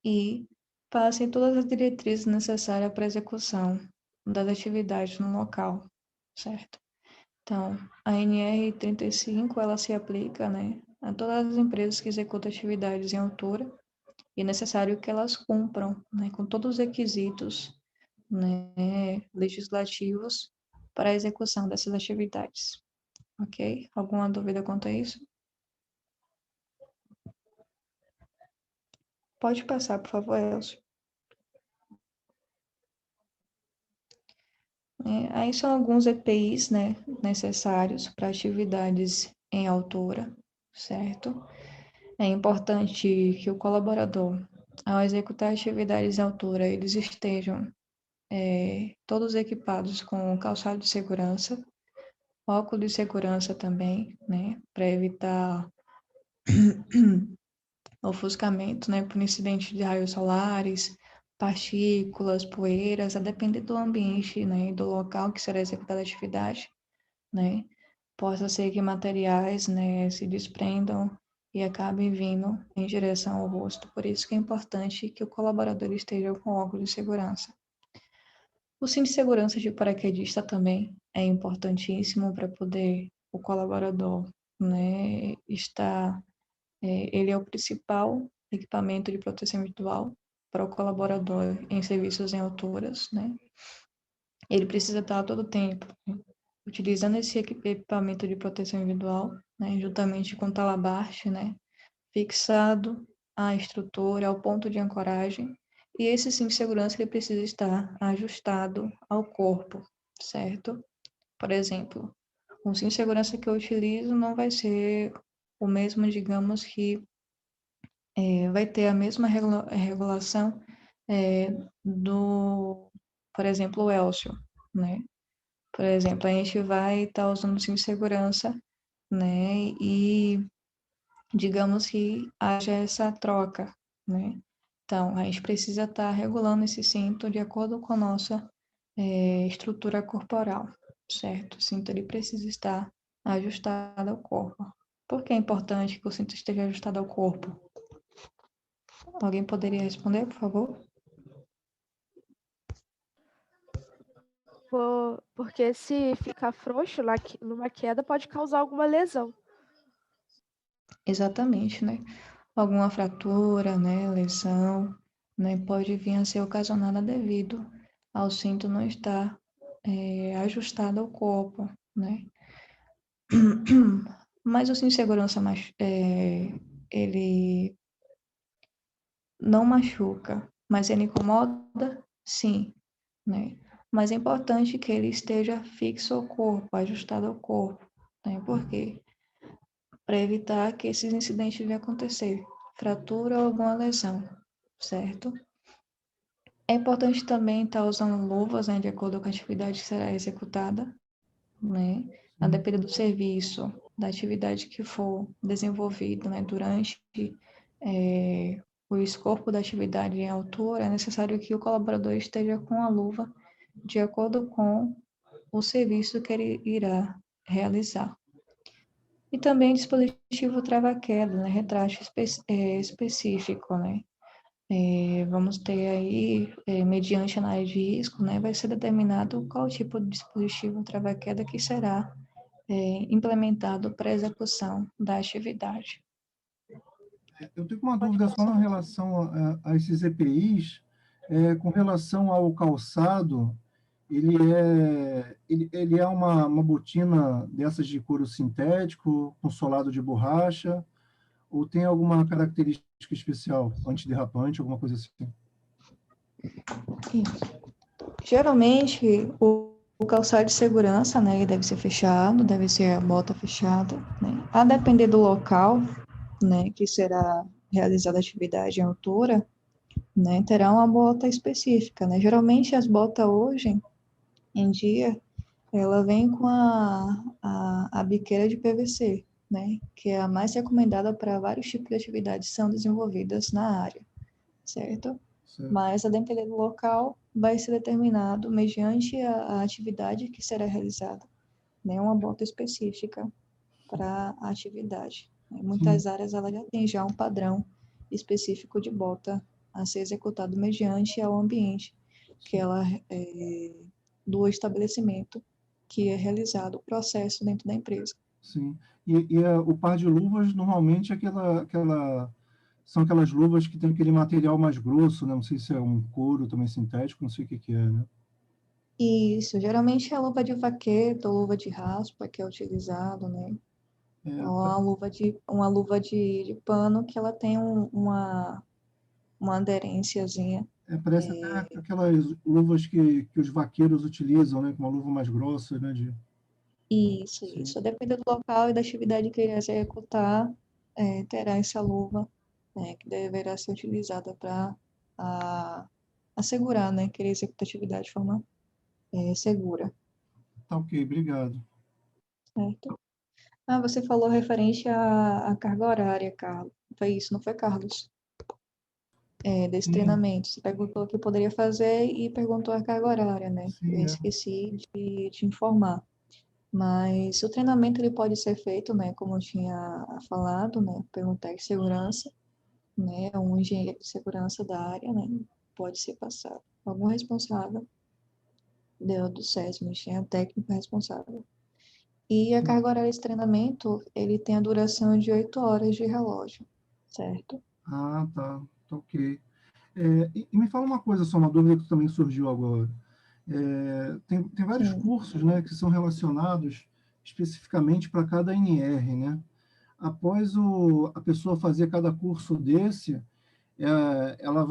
e passem todas as diretrizes necessárias para a execução das atividades no local, certo? Então, a NR 35, ela se aplica, né, a todas as empresas que executam atividades em altura e é necessário que elas cumpram, né, com todos os requisitos, né, legislativos para a execução dessas atividades. Ok? Alguma dúvida quanto a isso? Pode passar, por favor, Elcio. Aí são alguns EPIs, né, necessários para atividades em altura, certo? É importante que o colaborador, ao executar atividades em altura, eles estejam todos equipados com calçado de segurança, óculos de segurança também, né, para evitar ofuscamento, né, por incidente de raios solares, partículas, poeiras, a depender do ambiente, né, do local que será executada a atividade, né, possa ser que materiais, né, se desprendam e acabem vindo em direção ao rosto. Por isso que é importante que o colaborador esteja com óculos de segurança. O cinto de segurança de paraquedista também é importantíssimo para poder o colaborador, né, estar... ele é o principal equipamento de proteção individual para o colaborador em serviços em alturas, né? Ele precisa estar a todo tempo, né, utilizando esse equipamento de proteção individual, né, juntamente com o talabarte, né, fixado à estrutura, ao ponto de ancoragem, e esse cinto de segurança ele precisa estar ajustado ao corpo, certo? Por exemplo, o cinto de segurança que eu utilizo não vai ser o mesmo, digamos que vai ter a mesma regulação por exemplo, o Elcio, né? Por exemplo, a gente vai estar usando o cinto de segurança, né? E digamos que haja essa troca, né? Então, a gente precisa estar regulando esse cinto de acordo com a nossa estrutura corporal, certo? O cinto ele precisa estar ajustado ao corpo. Por que é importante que o cinto esteja ajustado ao corpo? Alguém poderia responder, por favor? Porque se ficar frouxo numa queda pode causar alguma lesão. Exatamente, né? Alguma fratura, né, lesão, né, pode vir a ser ocasionada devido ao cinto não estar ajustado ao corpo, né? Mas o cinto de segurança, ele não machuca, mas ele incomoda, sim, né? Mas é importante que ele esteja fixo ao corpo, ajustado ao corpo, né? Por quê? Para evitar que esses incidentes venham acontecer, fratura ou alguma lesão, certo? É importante também estar usando luvas, né, de acordo com a atividade que será executada, né? A depender do serviço, da atividade que for desenvolvida, né, durante o escopo da atividade em altura, é necessário que o colaborador esteja com a luva de acordo com o serviço que ele irá realizar. E também dispositivo trava-queda, né? Retrátil específico, né? Vamos ter aí, mediante análise de risco, né? Vai ser determinado qual tipo de dispositivo trava-queda que será implementado para a execução da atividade. Eu tenho uma dúvida só em relação a esses EPIs, com relação ao calçado, ele é uma botina dessas de couro sintético, com solado de borracha, ou tem alguma característica especial, antiderrapante, alguma coisa assim? Isso. Geralmente, o calçado de segurança, né, ele deve ser fechado, deve ser a bota fechada, né? A depender do local, né, que será realizada a atividade em altura, né, terá uma bota específica, né? Geralmente as botas hoje em dia, ela vem com a biqueira de PVC, né, que é a mais recomendada para vários tipos de atividades que são desenvolvidas na área, certo? Certo. Mas, a depender do local, vai ser determinado mediante a atividade que será realizada, né, uma bota específica para a atividade. Em muitas áreas, ela já tem já um padrão específico de bota a ser executado mediante ao ambiente que ela do estabelecimento que é realizado o processo dentro da empresa. Sim. O par de luvas, normalmente, é são aquelas luvas que tem aquele material mais grosso, né? Não sei se é um couro também sintético, não sei o que é, né? Isso, geralmente é a luva de vaqueta ou luva de raspa que é utilizado, né? É uma luva de pano que ela tem uma aderênciazinha. Parece até aquelas luvas que os vaqueiros utilizam, né? Com uma luva mais grossa, né? Isso, Sim. isso. Dependendo do local e da atividade que ele executar, terá essa luva, que deverá ser utilizada para assegurar, né, que ele executa a atividade de forma segura, Tá ok, obrigado. certo? Ah, você falou referente à carga horária, Carlos. Foi isso, não foi, Carlos? Desse Sim, treinamento. Você perguntou o que poderia fazer e perguntou a carga horária, né? Eu sim, esqueci de te informar. Mas o treinamento ele pode ser feito, né, como eu tinha falado, né, pelo técnico de segurança, né, um engenheiro de segurança da área, né, pode ser passado. Algum responsável do SESM, engenheiro técnico responsável. E a carga horária de treinamento, ele tem a duração de 8 horas de relógio, certo? Ah, tá ok. E me fala uma coisa só, uma dúvida que também surgiu agora. Tem vários Sim. cursos, né, que são relacionados especificamente para cada NR, né? Após a pessoa fazer cada curso desse, ela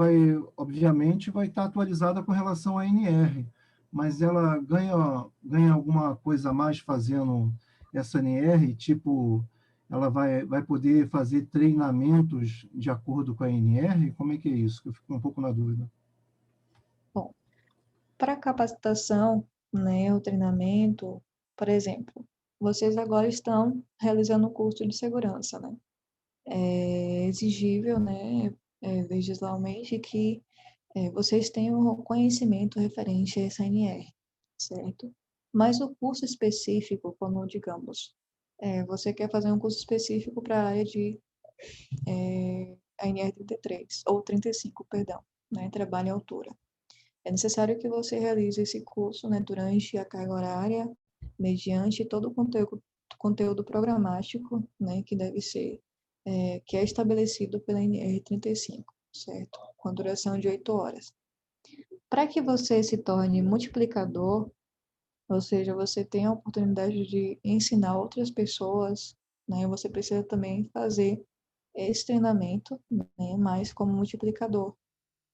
obviamente, vai estar atualizada com relação à NR, mas ela ganha alguma coisa a mais fazendo essa NR, tipo, ela vai poder fazer treinamentos de acordo com a NR? Como é que é isso? Eu fico um pouco na dúvida. Bom, para capacitação, né, o treinamento, por exemplo, vocês agora estão realizando um curso de segurança, né? É exigível, né, legislalmente, que vocês tenham conhecimento referente a essa NR, certo? Mas o curso específico, como digamos, você quer fazer um curso específico para a área de ANR 33, ou 35, perdão, né, trabalho em altura. É necessário que você realize esse curso, né, durante a carga horária, mediante todo o conteúdo programático, né, que deve ser, que é estabelecido pela NR35, certo? Com duração de 8 horas. Para que você se torne multiplicador, ou seja, você tenha a oportunidade de ensinar outras pessoas, né, você precisa também fazer esse treinamento, né, mais como multiplicador,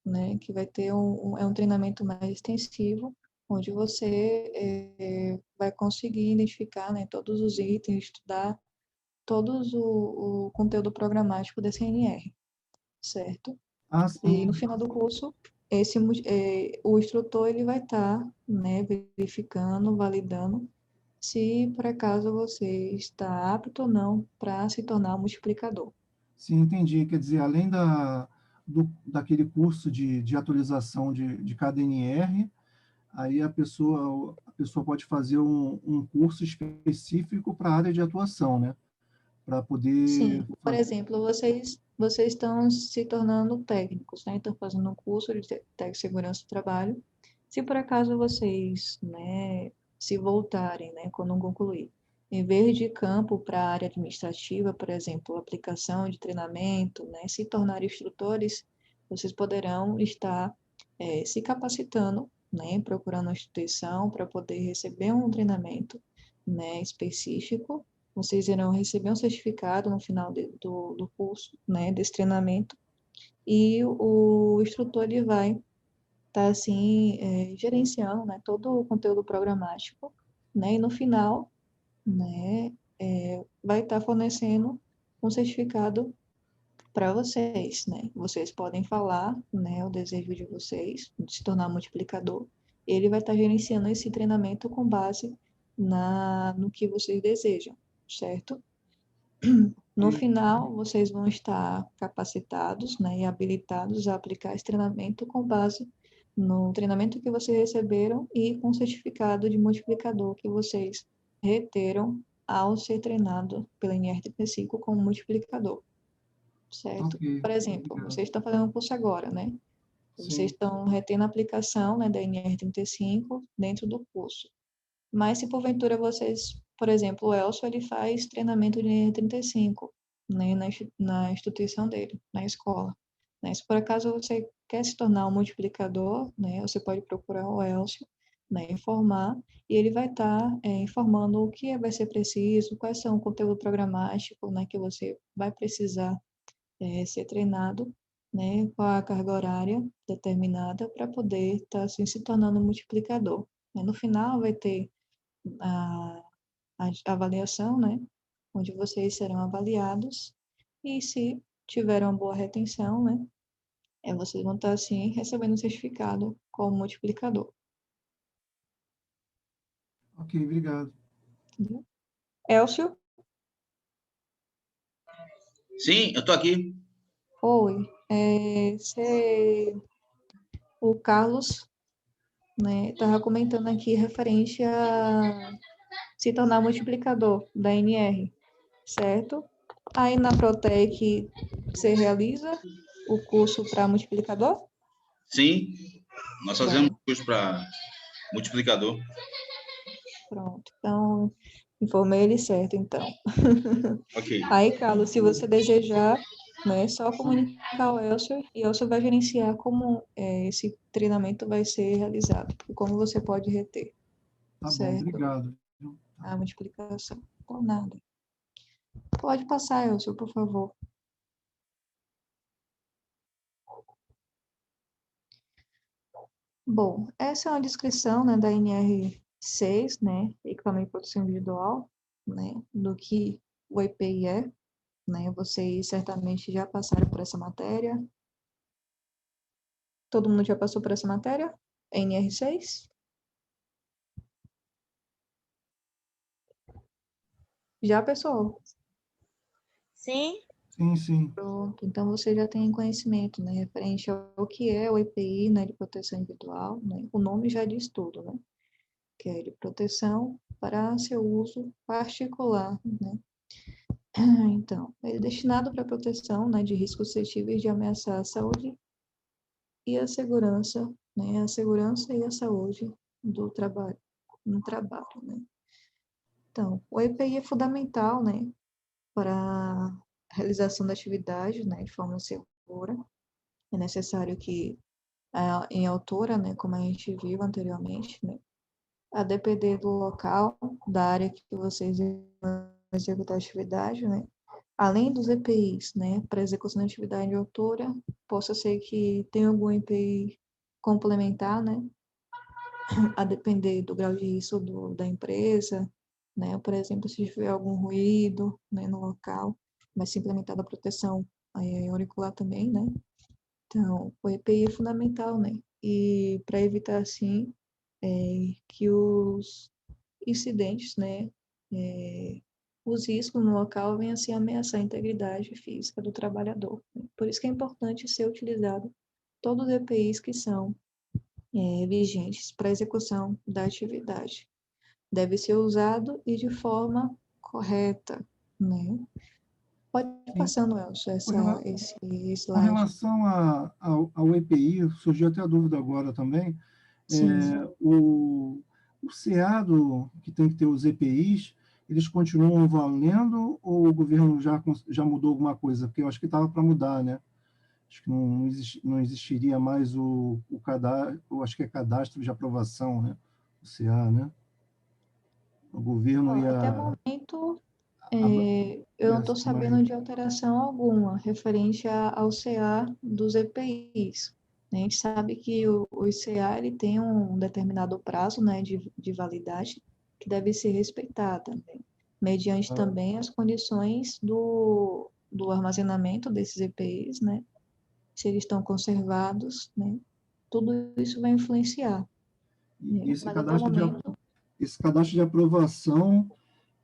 né, que vai ter um treinamento mais extensivo, onde você vai conseguir identificar, né, todos os itens, estudar todos o conteúdo programático da CNR, certo? Ah, E sim. no final do curso, o instrutor ele vai estar, né, verificando, validando se por acaso você está apto ou não para se tornar um multiplicador. Sim, entendi. Quer dizer, além daquele curso de atualização de cada NR, aí a pessoa pode fazer um curso específico para a área de atuação, né? para poder Sim, por fazer. exemplo, vocês estão se tornando técnicos, né? Estão fazendo um curso de segurança do trabalho. Se por acaso vocês, né, se voltarem, né, quando concluir, em vez de campo para a área administrativa, por exemplo, aplicação de treinamento, né, se tornarem instrutores, vocês poderão estar se capacitando, né, procurando uma instituição para poder receber um treinamento, né, específico. Vocês irão receber um certificado no final do curso, né, desse treinamento, e o instrutor ele vai estar assim gerenciando, né, todo o conteúdo programático, né, e no final, né, vai estar fornecendo um certificado para vocês, né? Vocês podem falar, né, o desejo de vocês de se tornar multiplicador. Ele vai estar gerenciando esse treinamento com base no que vocês desejam, certo? No final, vocês vão estar capacitados, né, e habilitados a aplicar esse treinamento com base no treinamento que vocês receberam e com o certificado de multiplicador que vocês reteram ao ser treinado pela NR35 como multiplicador, certo? Ok, Por exemplo, obrigado. vocês estão fazendo um curso agora, né? Vocês Sim, estão retendo a aplicação, né, da NR35 dentro do curso. Mas se porventura vocês, por exemplo, o Elcio, ele faz treinamento de NR35, né, na instituição dele, na escola. Né? Se por acaso você quer se tornar um multiplicador, né, você pode procurar o Elcio, né, informar, e ele vai estar informando o que vai ser preciso, quais são o conteúdo programático, né, que você vai precisar ser treinado, né, com a carga horária determinada para poder estar assim, se tornando um multiplicador. Né? No final vai ter a, a avaliação, né, onde vocês serão avaliados e se tiver uma boa retenção, né, vocês vão estar assim recebendo um certificado como multiplicador. ok, obrigado. Entendeu? Elcio? Sim, eu estou aqui. Oi. O Carlos, né, estava comentando aqui referente a se tornar multiplicador da NR, certo? Aí na Protec você realiza o curso para multiplicador? Sim, nós fazemos Pronto, curso para multiplicador. pronto. Então, informei ele certo, então. Ok. Aí, Carlos, se você desejar, né, é só comunicar ao Elcio e o Elcio vai gerenciar como esse treinamento vai ser realizado e como você pode reter, Tá bom, certo? obrigado. A multiplicação. Por nada. Pode passar, Elcio, por favor. Bom, essa é uma descrição, né, da NR6, né, equipamento de proteção individual, né, do que o EPI é, né, vocês certamente já passaram por essa matéria. Todo mundo já passou por essa matéria? NR6? Já, pessoal? Sim, Sim, sim. Pronto, então você já tem conhecimento, né, referente ao que é o EPI, né, de proteção individual, né, o nome já diz tudo, né, que é de proteção para seu uso particular, né. Então, ele é destinado para a proteção, né, de riscos suscetíveis de ameaçar a saúde e a segurança, né, a segurança e a saúde do trabalho, no trabalho, né. Então, o EPI é fundamental, né, para a realização da atividade, né, de forma segura. É necessário que, em altura, né, como a gente viu anteriormente, né, a depender do local, da área que vocês vão executar a atividade, né, além dos EPIs, né, para execução da atividade de altura, possa ser que tenha algum EPI complementar, né, a depender do grau de risco da empresa, né, por exemplo, se tiver algum ruído, né, no local, vai ser implementada a proteção auricular também, né. Então, o EPI é fundamental, né, e para evitar, assim, que os incidentes, né, os riscos no local venham assim, a ameaçar a integridade física do trabalhador. Né? Por isso que é importante ser utilizado todos os EPIs que são vigentes para a execução da atividade. Deve ser usado e de forma correta, né? Pode Sim. passando, Elcio, esse Com slide. relação ao EPI, surgiu até a dúvida agora também. Sim. O CA que tem que ter os EPIs, eles continuam valendo ou o governo já mudou alguma coisa? Porque eu acho que estava para mudar, né? Acho que não existiria mais o cadastro, eu acho que é cadastro de aprovação, né? O CA, né? O governo Até o ia momento, abrir eu não estou assim mais. sabendo de alteração alguma referente ao CA dos EPIs. A gente sabe que o ICA ele tem um determinado prazo, né, de validade que deve ser respeitado, né, mediante também as condições do armazenamento desses EPIs, né, se eles estão conservados, né, tudo isso vai influenciar, E né, mas até o momento... esse cadastro de aprovação,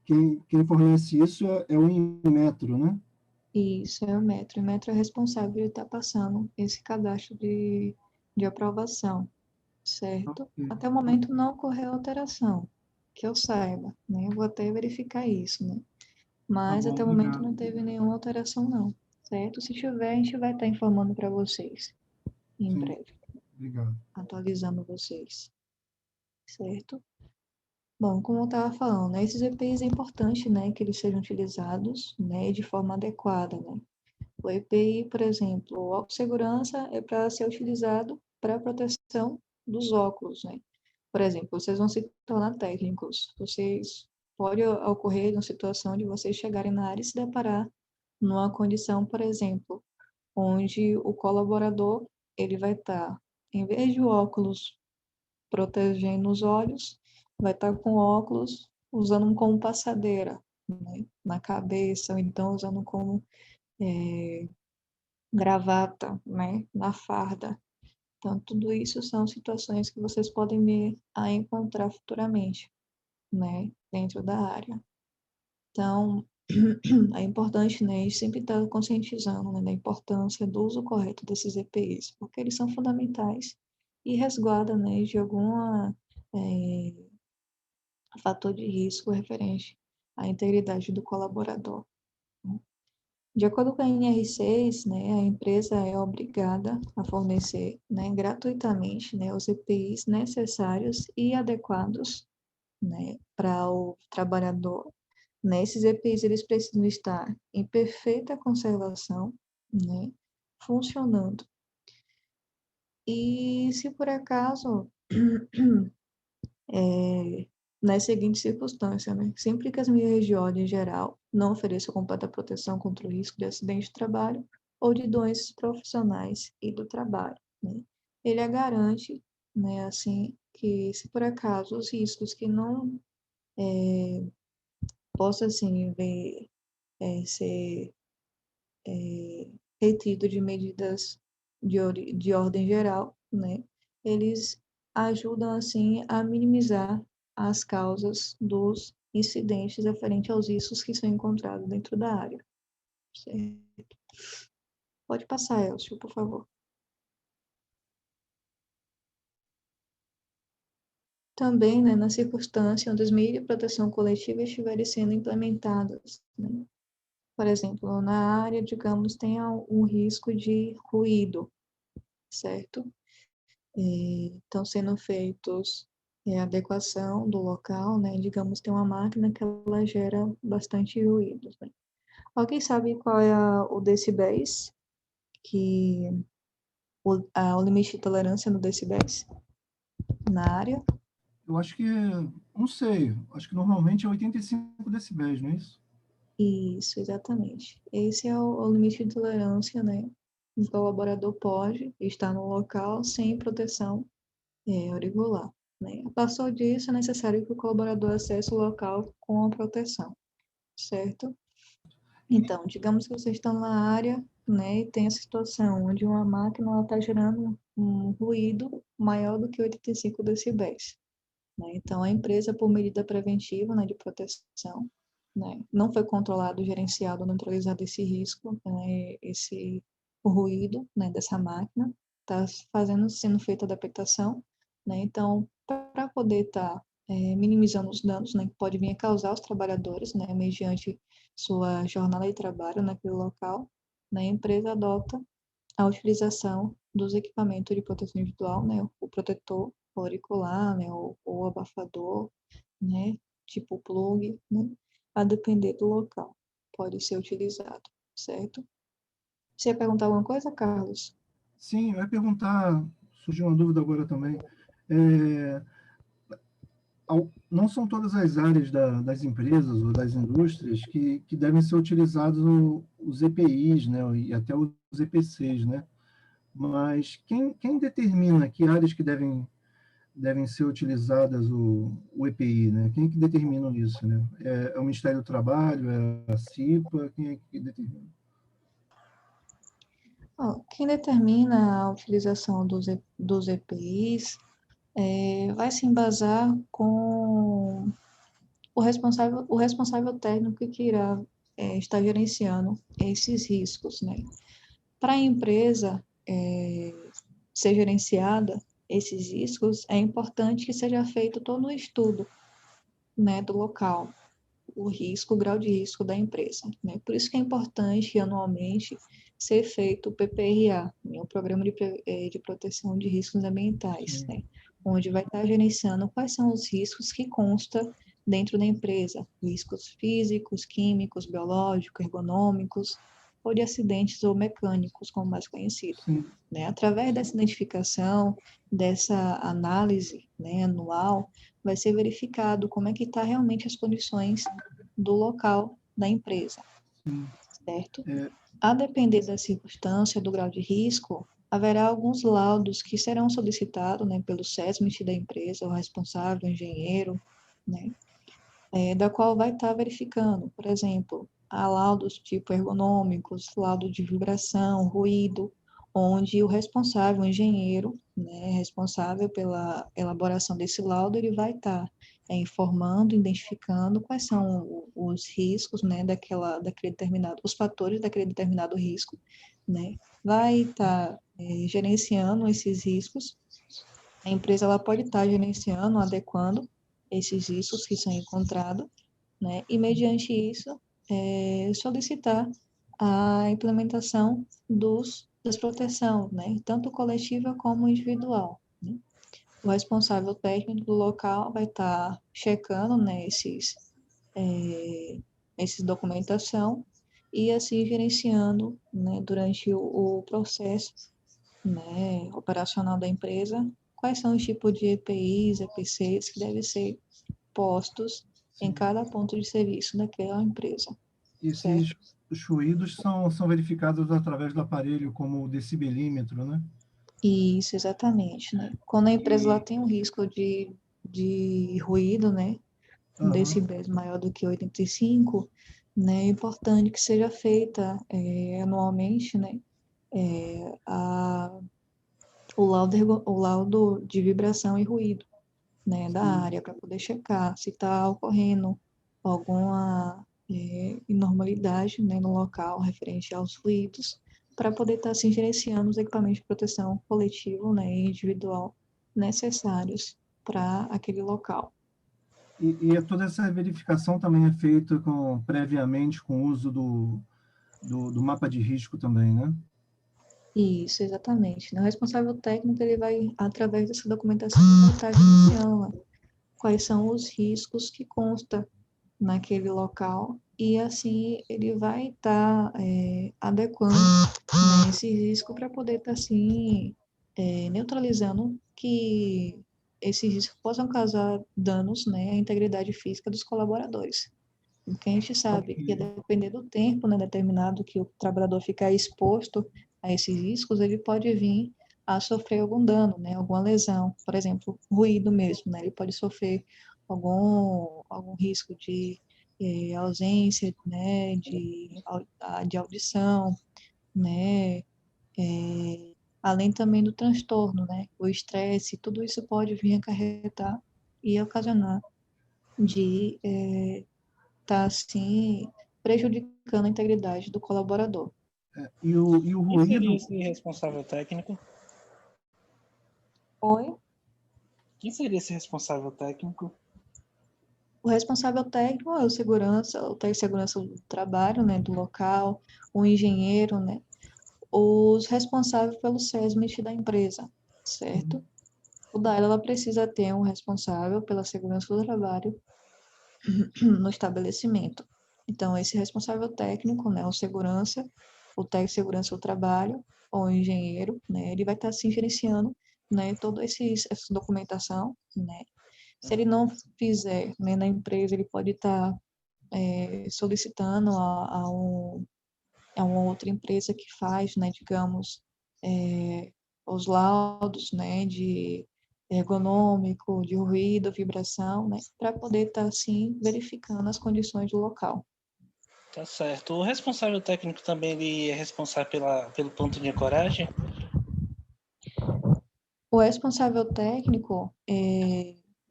quem fornece isso é o Inmetro, né? Isso é o Metro. O Metro é responsável por estar passando esse cadastro de aprovação, certo? Ok. Até o momento não ocorreu alteração, que eu saiba, né? Eu vou até verificar isso, né? Tá Mas bom, até o momento obrigado. não teve nenhuma alteração, não, certo? Se tiver, a gente vai estar informando para vocês em Sim, breve, obrigado. atualizando vocês, certo? Bom, como eu estava falando, né, esses EPIs é importante, né, que eles sejam utilizados, né, de forma adequada, né? O EPI, por exemplo, o óculos de segurança é para ser utilizado para a proteção dos óculos, né? Por exemplo, vocês vão se tornar técnicos. Pode ocorrer uma situação de vocês chegarem na área e se deparar numa condição, por exemplo, onde o colaborador ele vai estar, em vez de o óculos protegendo os olhos, vai estar com óculos usando como passadeira, né, na cabeça, ou então usando como gravata, né, na farda. Então, tudo isso são situações que vocês podem vir a encontrar futuramente, né, dentro da área. Então, é importante, né, a gente sempre estar conscientizando, né, da importância do uso correto desses EPIs, porque eles são fundamentais e resguardam, né, de algum fator de risco referente à integridade do colaborador. De acordo com a NR6, né, a empresa é obrigada a fornecer, né, gratuitamente, né, os EPIs necessários e adequados, né, para o trabalhador. Né, esses EPIs eles precisam estar em perfeita conservação, né, funcionando. E se por acaso nas seguintes circunstâncias, né? Sempre que as minhas de ordem geral não ofereçam completa proteção contra o risco de acidente de trabalho ou de doenças profissionais e do trabalho, né? Ele garante, né, assim, que se por acaso os riscos que não possa, assim, ser retido de medidas de ordem geral, né, eles ajudam, assim, a minimizar as causas dos incidentes referentes aos riscos que são encontrados dentro da área. Certo? Pode passar, Elcio, por favor. Também, né, na circunstância onde as medidas de proteção coletiva estiverem sendo implementadas, né? Por exemplo, na área, digamos, tem um risco de ruído, certo? Estão sendo feitos adequação do local, né? Digamos, tem uma máquina que ela gera bastante ruído, né? Alguém sabe qual é o decibéis? O limite de tolerância no decibéis na área? Eu acho que, não sei, acho que normalmente é 85 decibéis, não é isso? Isso, exatamente. Esse é o limite de tolerância, né? O colaborador pode estar no local sem proteção auricular, né? Passou disso, é necessário que o colaborador acesse o local com a proteção, certo? Então, digamos que vocês estão na área, né, e tem a situação onde uma máquina está gerando um ruído maior do que 85 decibéis, né? Então, a empresa, por medida preventiva, né, de proteção, né, não foi controlado, gerenciado, neutralizado esse risco, né, o ruído, né, dessa máquina, está sendo feita a adaptação, né? Então, para poder estar minimizando os danos, né, que pode vir a causar aos trabalhadores, né, mediante sua jornada de trabalho naquele local, né, a empresa adota a utilização dos equipamentos de proteção individual, né, o protetor auricular, né, o abafador, né, tipo plug, né, a depender do local, pode ser utilizado, certo? Você ia perguntar alguma coisa, Carlos? Sim, eu ia perguntar, surgiu uma dúvida agora também. É, não são todas as áreas das empresas ou das indústrias que devem ser utilizados os EPIs, né, e até os EPCs, né? Mas quem determina que áreas que devem ser utilizadas o EPI, né? Quem é que determina isso, né? É o Ministério do Trabalho, é a CIPA, quem é que determina? Quem determina a utilização dos EPIs vai se embasar com o responsável técnico que irá estar gerenciando esses riscos, né? Para a empresa ser gerenciada, esses riscos, é importante que seja feito todo o estudo, né, do local, o risco, o grau de risco da empresa, né? Por isso que é importante anualmente ser feito o PPRA, né, o Programa de Proteção de Riscos Ambientais, né? Onde vai estar gerenciando quais são os riscos que consta dentro da empresa, riscos físicos, químicos, biológicos, ergonômicos, ou de acidentes ou mecânicos, como mais conhecido. Né? Através dessa identificação, dessa análise, né, anual, vai ser verificado como é que está realmente as condições do local da empresa, certo? A depender da circunstância, do grau de risco, haverá alguns laudos que serão solicitados, né, pelo SESMIT da empresa, o responsável, o engenheiro, né, da qual vai estar verificando, por exemplo, há laudos tipo ergonômicos, laudo de vibração, ruído, onde o responsável, o engenheiro, né, responsável pela elaboração desse laudo, ele vai estar informando, identificando quais são os riscos, né, daquele determinado, os fatores daquele determinado risco, né, vai estar gerenciando esses riscos. A empresa ela pode estar gerenciando, adequando esses riscos que são encontrados, né, e mediante isso solicitar a implementação das proteção, né, tanto coletiva como individual. Né? O responsável técnico do local vai estar checando, né, esses documentação e assim gerenciando, né, durante o processo, né, operacional da empresa, quais são os tipos de EPIs, EPCs que devem ser postos em cada ponto de serviço daquela empresa. Esses os ruídos são verificados através do aparelho, como o decibelímetro, né? Isso, exatamente, né? Quando a empresa ela tem um risco de ruído, né, decibéis maior do que 85, né, é importante que seja feita anualmente, né, o laudo de vibração e ruído, né, da área, para poder checar se está ocorrendo alguma inormalidade, né, no local referente aos ruídos, para poder estar assim, gerenciando os equipamentos de proteção coletivo, né, e individual necessários para aquele local. E toda essa verificação também é feita previamente com o uso do mapa de risco também, né? Isso, exatamente. O responsável técnico, ele vai, através dessa documentação, vai estar gerenciando quais são os riscos que consta naquele local e assim ele vai estar adequando, né, esse risco para poder estar assim neutralizando que esses riscos possam causar danos, né, à integridade física dos colaboradores. Porque a gente sabe que, a depender do tempo, né, determinado que o trabalhador ficar exposto a esses riscos, ele pode vir a sofrer algum dano, né, alguma lesão, por exemplo, ruído mesmo, né, ele pode sofrer algum risco de ausência, né, de audição, né, além também do transtorno, né, o estresse, tudo isso pode vir acarretar e ocasionar de estar, assim, prejudicando a integridade do colaborador. E o Quem ruído... seria esse responsável técnico? Oi? Quem seria esse responsável técnico? O responsável técnico é o segurança, o técnico de segurança do trabalho, né, do local, o engenheiro, né, os responsáveis pelo SESMIT da empresa, certo? O da ela precisa ter um responsável pela segurança do trabalho no estabelecimento. Então, esse responsável técnico, né, o segurança, o técnico de segurança do trabalho, ou o engenheiro, né, ele vai estar assim gerenciando, né, toda essa documentação, né. Se ele não fizer, né, na empresa, ele pode estar solicitando a uma outra empresa que faz, né, digamos, os laudos, né, de ergonômico, de ruído, vibração, né, para poder estar, assim, verificando as condições do local. Tá certo. O responsável técnico também ele é responsável pelo ponto de ancoragem? O responsável técnico,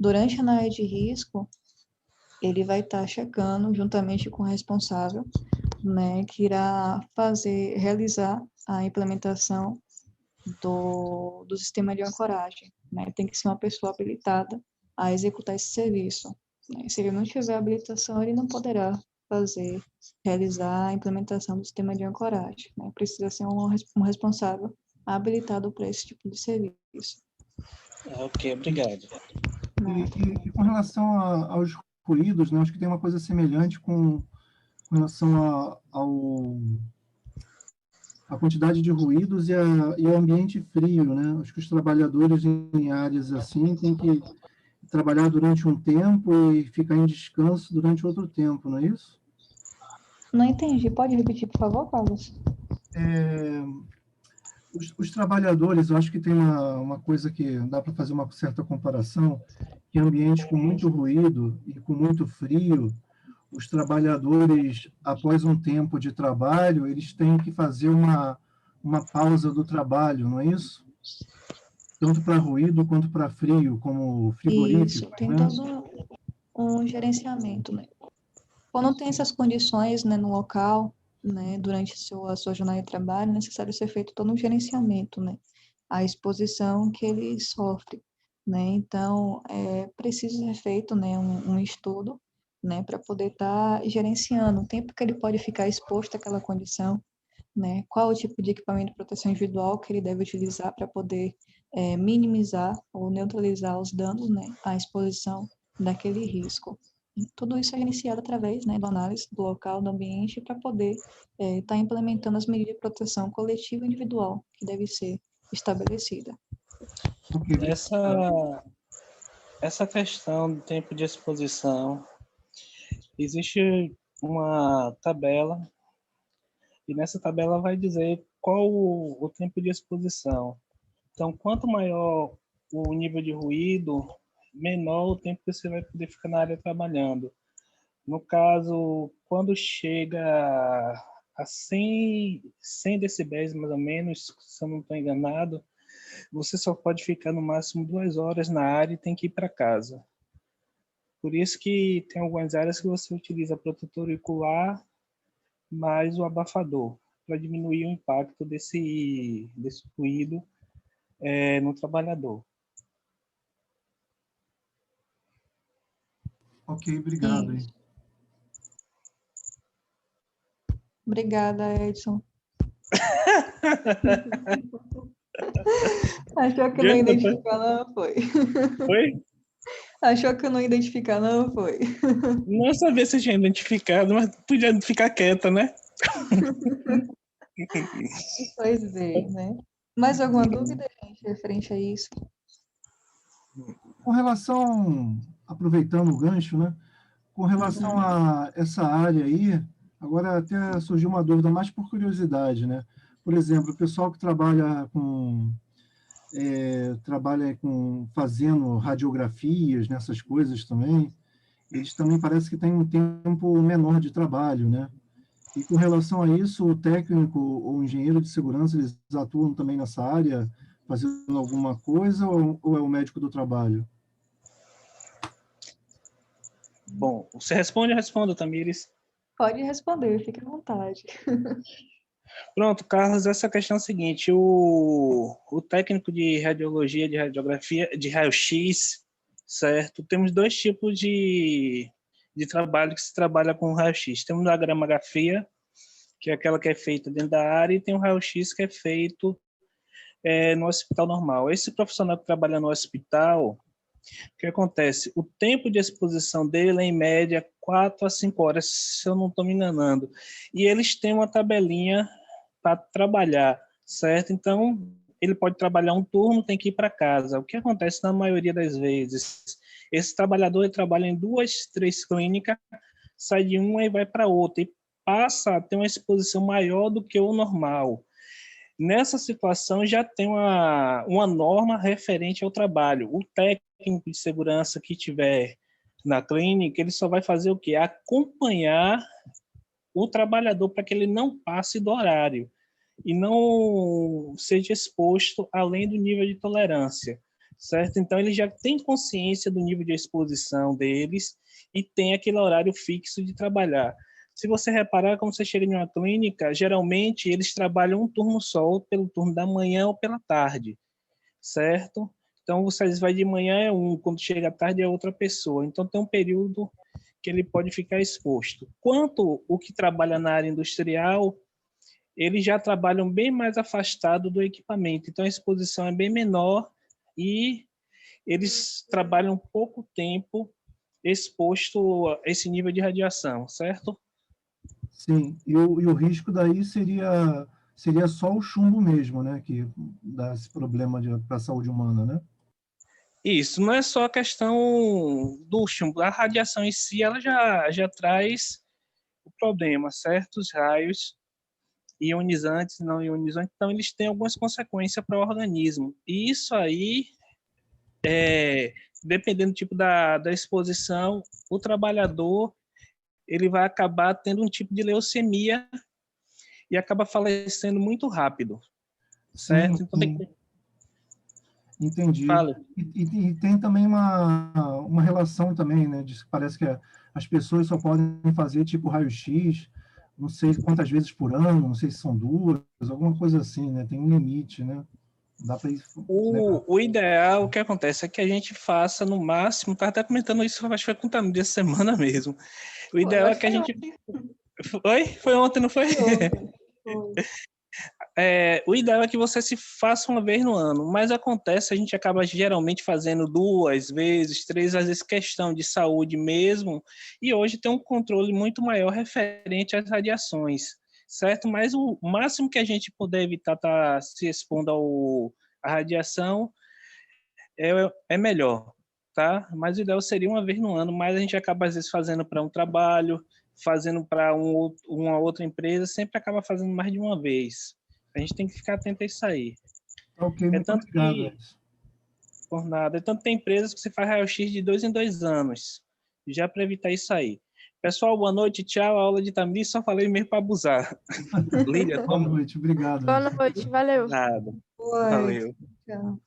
durante a análise de risco, ele vai estar checando, juntamente com o responsável, né, que irá realizar a implementação do sistema de ancoragem, né? Tem que ser uma pessoa habilitada a executar esse serviço, né? Se ele não tiver habilitação, ele não poderá realizar a implementação do sistema de ancoragem, né? Precisa ser um responsável habilitado para esse tipo de serviço. Ok, obrigado. E com relação aos ruídos, né, acho que tem uma coisa semelhante com relação a quantidade de ruídos e o ambiente frio, né? Acho que os trabalhadores em áreas assim têm que trabalhar durante um tempo e ficar em descanso durante outro tempo, não é isso? Não entendi. Pode repetir, por favor, Carlos? Os trabalhadores, eu acho que tem uma coisa que dá para fazer uma certa comparação, que ambientes com muito ruído e com muito frio, os trabalhadores, após um tempo de trabalho, eles têm que fazer uma pausa do trabalho, não é isso? Tanto para ruído quanto para frio, como frigorífico, Isso, tem né? todo um gerenciamento, né? Quando tem essas condições, né, no local, né, durante a sua jornada de trabalho, é necessário ser feito todo um gerenciamento, né? A exposição que ele sofre, né? Então, é preciso ser feito, né, um estudo, né, para poder estar gerenciando o tempo que ele pode ficar exposto àquela condição, né? Qual o tipo de equipamento de proteção individual que ele deve utilizar para poder minimizar ou neutralizar os danos, né, à exposição daquele risco. E tudo isso é iniciado através, né, da análise do local, do ambiente, para poder estar implementando as medidas de proteção coletiva e individual que deve ser estabelecida. Essa questão do tempo de exposição, existe uma tabela, e nessa tabela vai dizer qual o tempo de exposição. Então, quanto maior o nível de ruído, menor o tempo que você vai poder ficar na área trabalhando. No caso, quando chega a 100 decibéis, mais ou menos, se eu não estou enganado, você só pode ficar no máximo 2 horas na área e tem que ir para casa. Por isso que tem algumas áreas que você utiliza protetor auricular mais o abafador, para diminuir o impacto desse ruído no trabalhador. Ok, obrigado. Isso. Obrigada, Edson. Achou que não ia identificar, não? Foi. Foi? Achou que eu não ia identificar, não? Foi. Não sabia se tinha identificado, mas podia ficar quieta, né? Pois é, né? Mais alguma dúvida, gente, referente a isso? Com relação, aproveitando o gancho, né? Com relação a essa área aí, agora até surgiu uma dúvida mais por curiosidade, né? Por exemplo, o pessoal que trabalha com fazendo radiografias, nessas coisas também, eles também parece que têm um tempo menor de trabalho, né? E com relação a isso, o técnico ou o engenheiro de segurança, eles atuam também nessa área, fazendo alguma coisa, ou é o médico do trabalho? Bom, você responde, eu respondo, Tamires. Pode responder, fique à vontade. Pronto, Carlos, essa questão é a seguinte, o técnico de radiologia, de radiografia, de raio-x, certo? Temos dois tipos de de trabalho que se trabalha com raio-x. Tem uma diagramografia, que é aquela que é feita dentro da área, e tem um raio-x que é feito no hospital normal. Esse profissional que trabalha no hospital, o que acontece? O tempo de exposição dele é, em média, 4 a 5 horas, se eu não estou me enganando. E eles têm uma tabelinha para trabalhar, certo? Então, ele pode trabalhar um turno, tem que ir para casa. O que acontece na maioria das vezes? Esse trabalhador ele trabalha em 2, 3 clínicas, sai de uma e vai para outra, e passa a ter uma exposição maior do que o normal. Nessa situação, já tem uma norma referente ao trabalho. O técnico de segurança que tiver na clínica, ele só vai fazer o quê? Acompanhar o trabalhador para que ele não passe do horário e não seja exposto além do nível de tolerância, certo? Então, ele já tem consciência do nível de exposição deles e tem aquele horário fixo de trabalhar. Se você reparar, quando você chega em uma clínica, geralmente eles trabalham um turno só, ou pelo turno da manhã ou pela tarde, certo? Então, você às vezes vai de manhã é um, quando chega à tarde é outra pessoa. Então, tem um período que ele pode ficar exposto. Quanto o que trabalha na área industrial, eles já trabalham bem mais afastado do equipamento. Então, a exposição é bem menor e eles trabalham pouco tempo exposto a esse nível de radiação, certo? Sim, e o risco daí seria só o chumbo mesmo, né? Que dá esse problema para a saúde humana, né? Isso, não é só a questão do chumbo. A radiação em si, ela já traz o problema, certos raios ionizantes, não ionizantes, então eles têm algumas consequências para o organismo. E isso aí, dependendo do tipo da exposição, o trabalhador ele vai acabar tendo um tipo de leucemia e acaba falecendo muito rápido, Sim, certo? Então tem que... entendi. Fala. E tem também uma relação também, né? Parece que as pessoas só podem fazer tipo raio-x, não sei quantas vezes por ano, não sei se são duas, alguma coisa assim, né? Tem um limite, né? Dá para isso, né? O ideal, o que acontece é que a gente faça no máximo, tá até comentando isso, acho que foi com o dessa semana mesmo. O ideal é que a gente... Oi? Foi ontem, não foi? Foi. O ideal é que você se faça uma vez no ano, mas acontece, a gente acaba geralmente fazendo 2 vezes, 3, às vezes questão de saúde mesmo, e hoje tem um controle muito maior referente às radiações, certo? Mas o máximo que a gente puder evitar estar se expondo à radiação é melhor, tá? Mas o ideal seria uma vez no ano, mas a gente acaba às vezes fazendo para um trabalho, fazendo para uma outra empresa, sempre acaba fazendo mais de uma vez. A gente tem que ficar atento a isso aí. Ok, É muito tanto obrigado, que, por nada, é tanto que tem empresas que você faz raio-x de 2 em 2 anos, já para evitar isso aí. Pessoal, boa noite, tchau. A aula de Tamir, só falei mesmo para abusar. Lídia, Boa toma. noite, obrigado. Boa noite, valeu. Nada. Oi, Valeu. tchau.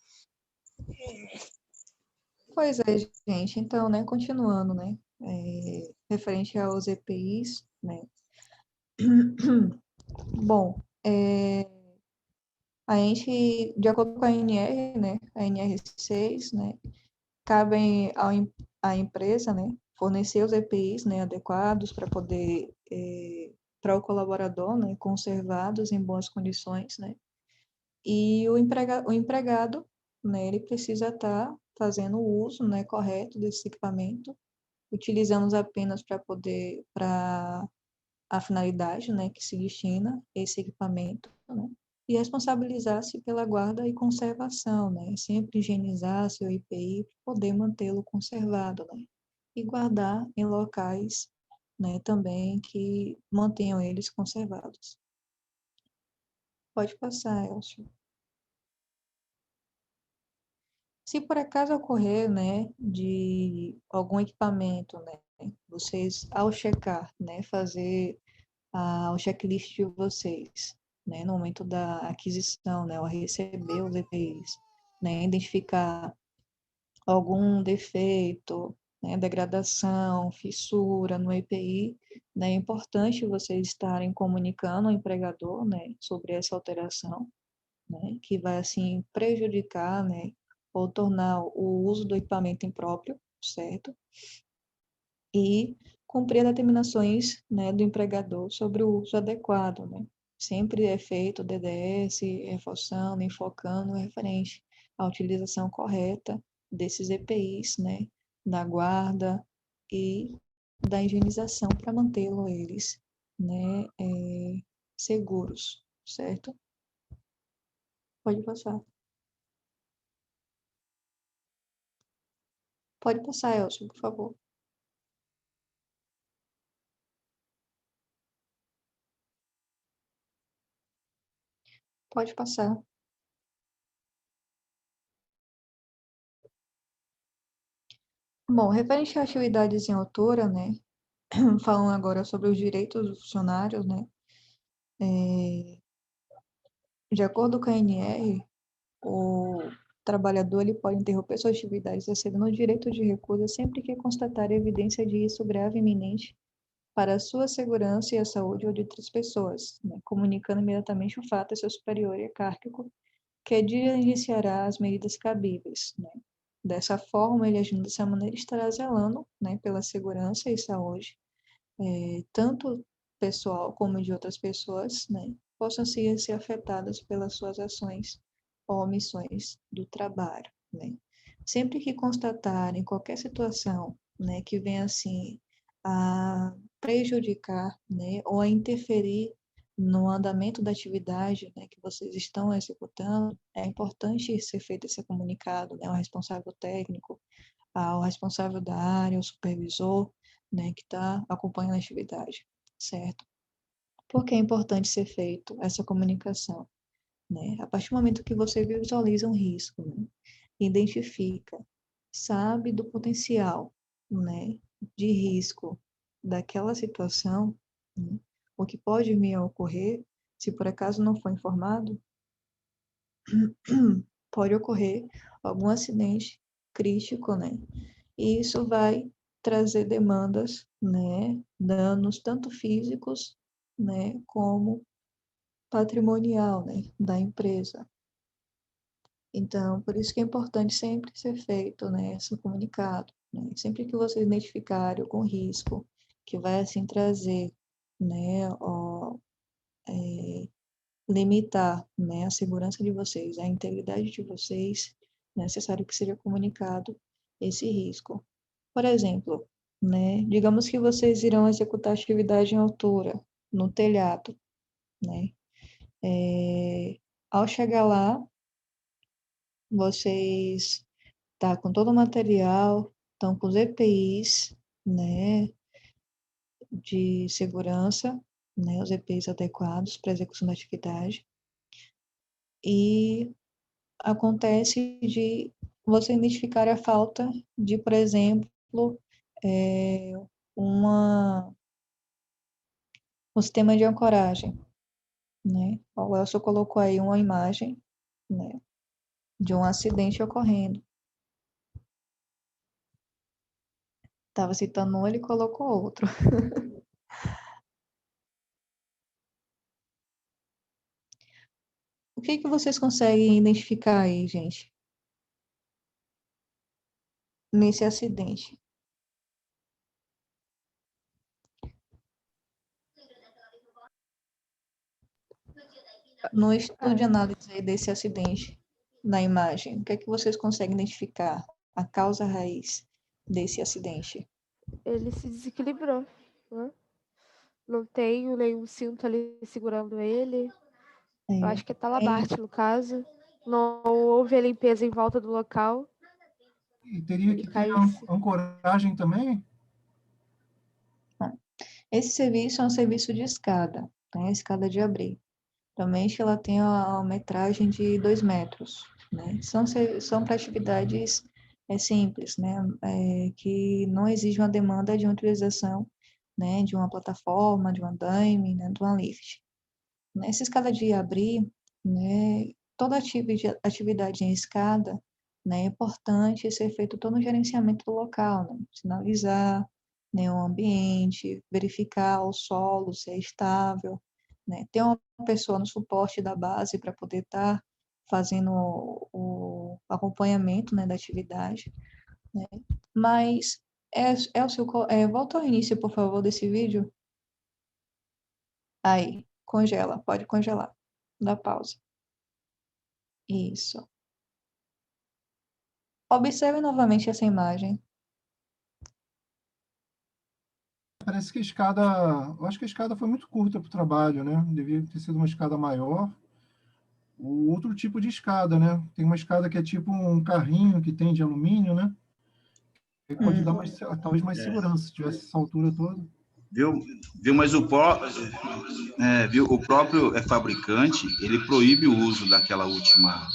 Pois é, gente. Então, né, continuando, né, referente aos EPIs, né. Bom, a gente, de acordo com a ANR, né, a NR6, né, cabe à empresa, né, fornecer os EPIs, né, adequados para poder, para o colaborador, né, conservados em boas condições, né, e o empregado, né, ele precisa estar fazendo o uso, né, correto desse equipamento, utilizando apenas para a finalidade, né, que se destina esse equipamento, né, e responsabilizar-se pela guarda e conservação, né, sempre higienizar seu EPI para poder mantê-lo conservado, né, e guardar em locais, né, também que mantenham eles conservados. Pode passar, Elcio. Se por acaso ocorrer, né, de algum equipamento, né, vocês, ao checar, né, fazer o checklist de vocês, né, no momento da aquisição, né, ao receber os EPIs, né, identificar algum defeito, né, degradação, fissura no EPI, né, é importante vocês estarem comunicando ao empregador, né, sobre essa alteração, né, que vai, assim, prejudicar, né, ou tornar o uso do equipamento impróprio, certo? E cumprir as determinações, né, do empregador sobre o uso adequado, né? Sempre é feito o DDS, reforçando, enfocando, referente à utilização correta desses EPIs, né, da guarda e da higienização para mantê-lo eles, né, seguros, certo? Pode passar. Pode passar, Elcio, por favor. Pode passar. Bom, referente a atividades em autora, né, falando agora sobre os direitos dos funcionários, né, de acordo com a ANR, o trabalhador ele pode interromper suas atividades excedendo o direito de recusa sempre que constatar evidência de risco grave e iminente para a sua segurança e a saúde ou de outras pessoas, né, comunicando imediatamente o fato a seu superior hierárquico, que diligenciará as medidas cabíveis, né. Dessa forma, ele agindo dessa maneira estará zelando, né, pela segurança e saúde, tanto pessoal como de outras pessoas, né, possam ser afetadas pelas suas ações ou omissões do trabalho, né. Sempre que constatarem qualquer situação, né, que venha assim a prejudicar, né, ou a interferir no andamento da atividade, né, que vocês estão executando, é importante ser feito esse comunicado, né, ao responsável técnico, ao responsável da área, ao supervisor, né, que está acompanhando a atividade, certo? Por que é importante ser feito essa comunicação, né? A partir do momento que você visualiza um risco, né, identifica, sabe do potencial, né, de risco daquela situação, né, o que pode vir a ocorrer, se por acaso não for informado, pode ocorrer algum acidente crítico, né? E isso vai trazer demandas, né, danos tanto físicos, né, como patrimonial, né, da empresa. Então, por isso que é importante sempre ser feito, né, esse comunicado, né? Sempre que vocês identificarem algum risco que vai, assim, trazer, né, limitar, né, a segurança de vocês, a integridade de vocês, é necessário que seja comunicado esse risco. Por exemplo, né, digamos que vocês irão executar atividade em altura, no telhado, né? Ao chegar lá, vocês tá com todo o material, estão com os EPIs, né, de segurança, né, os EPIs adequados para execução da atividade. E acontece de você identificar a falta de, por exemplo, é, um sistema de ancoragem, né? O Elcio colocou aí uma imagem, né, de um acidente ocorrendo. Estava citando um, ele colocou outro. O que vocês conseguem identificar aí, gente, nesse acidente? No estudo de análise aí desse acidente, na imagem, o que vocês conseguem identificar? A causa raiz desse acidente? Ele se desequilibrou, né? Não tenho nenhum cinto ali segurando ele. Eu acho que é talabarte, no caso. Não houve a limpeza em volta do local. E teria Ele que ter caiu. ancoragem também? Esse serviço é um serviço de escada, né? Escada de abrir. Realmente ela tem a metragem de 2 metros, né? São para atividades simples, né? Que não exigem uma demanda de uma utilização, né? De uma plataforma, de um andaime, né? De uma lift. Nessa escada de abrir, né? Toda atividade em escada, né? É importante ser feito todo o gerenciamento do local, né? Sinalizar, né? O ambiente, verificar o solo, se é estável, né? Ter uma pessoa no suporte da base para poder estar fazendo o acompanhamento, né, da atividade, né? Mas Elcio, volta ao início, por favor, desse vídeo. Aí, congela, pode congelar. Dá pausa. Isso. Observe novamente essa imagem. Parece que a escada, eu acho que a escada foi muito curta para o trabalho, né? Devia ter sido uma escada maior. O outro tipo de escada, né? Tem uma escada que é tipo um carrinho que tem de alumínio, né? Aí pode dar mais, talvez mais segurança se tivesse essa altura toda. Viu, mas viu, o próprio fabricante, ele proíbe o uso daquela última.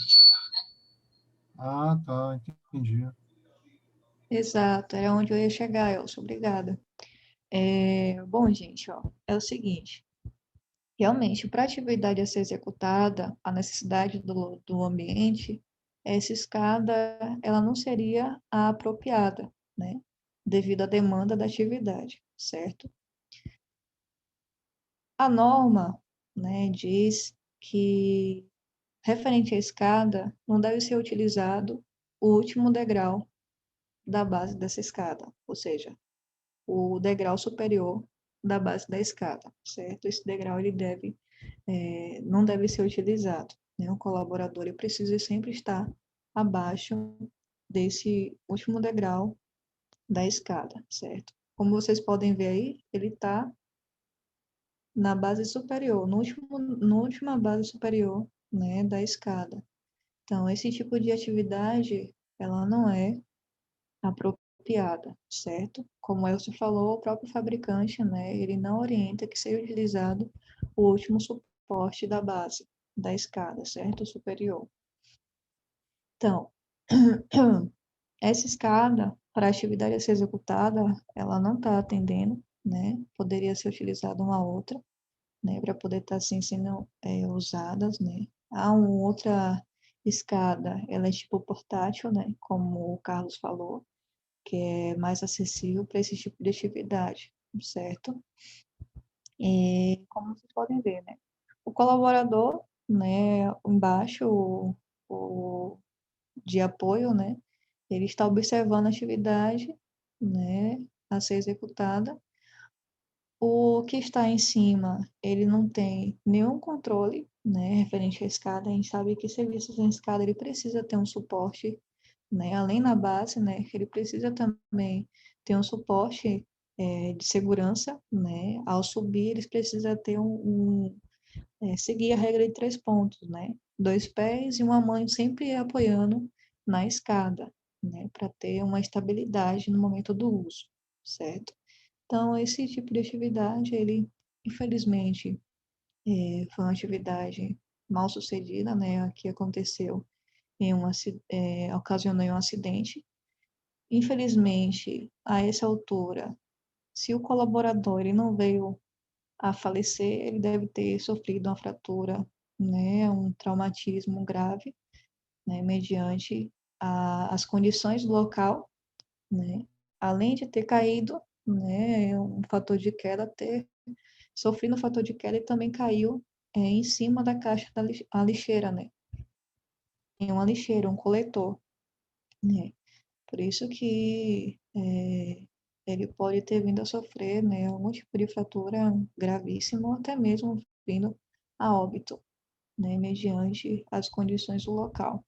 Ah, tá, entendi. Exato, era onde eu ia chegar, Elcio, obrigada. Bom, gente, ó, é o seguinte. Realmente, para a atividade a ser executada, a necessidade do ambiente, essa escada, ela não seria a apropriada, né? Devido à demanda da atividade, certo? A norma, né, diz que, referente à escada, não deve ser utilizado o último degrau da base dessa escada, ou seja, o degrau superior da base da escada, certo? Esse degrau ele não deve ser utilizado, né? O colaborador ele precisa sempre estar abaixo desse último degrau da escada, certo? Como vocês podem ver aí, ele está na base superior, na última base superior, né, da escada. Então, esse tipo de atividade, ela não é apropriada, certo? Como o Elcio falou, o próprio fabricante, né, ele não orienta que seja utilizado o último suporte da base da escada, certo? Superior. Então, essa escada, para a atividade a ser executada, ela não está atendendo, né? Poderia ser utilizada uma outra, né, para poder estar assim sendo usadas, né? Há uma outra escada, ela é tipo portátil, né? Como o Carlos falou, que é mais acessível para esse tipo de atividade, certo? E como vocês podem ver, né? O colaborador, né, embaixo, o de apoio, né? Ele está observando a atividade, né, a ser executada. O que está em cima, ele não tem nenhum controle, né, referente à escada. A gente sabe que serviços em escada, ele precisa ter um suporte, né, além da base, né, ele precisa também ter um suporte de segurança, né, ao subir, eles precisam ter seguir a regra de 3 pontos, né, 2 pés e uma mão sempre apoiando na escada, né, para ter uma estabilidade no momento do uso, certo? Então, esse tipo de atividade, ele, infelizmente, foi uma atividade mal sucedida, né, que aconteceu ocasionou em um acidente. Infelizmente, a essa altura, se o colaborador ele não veio a falecer, ele deve ter sofrido uma fratura, né, um traumatismo grave, né, mediante as condições do local, né, além de ter caído, né, um fator de queda, ter sofrido um fator de queda e também caiu em cima da caixa da lixeira, né, em uma lixeira, um coletor, né, por isso que ele pode ter vindo a sofrer, né, algum tipo de fratura gravíssima ou até mesmo vindo a óbito, né, mediante as condições do local.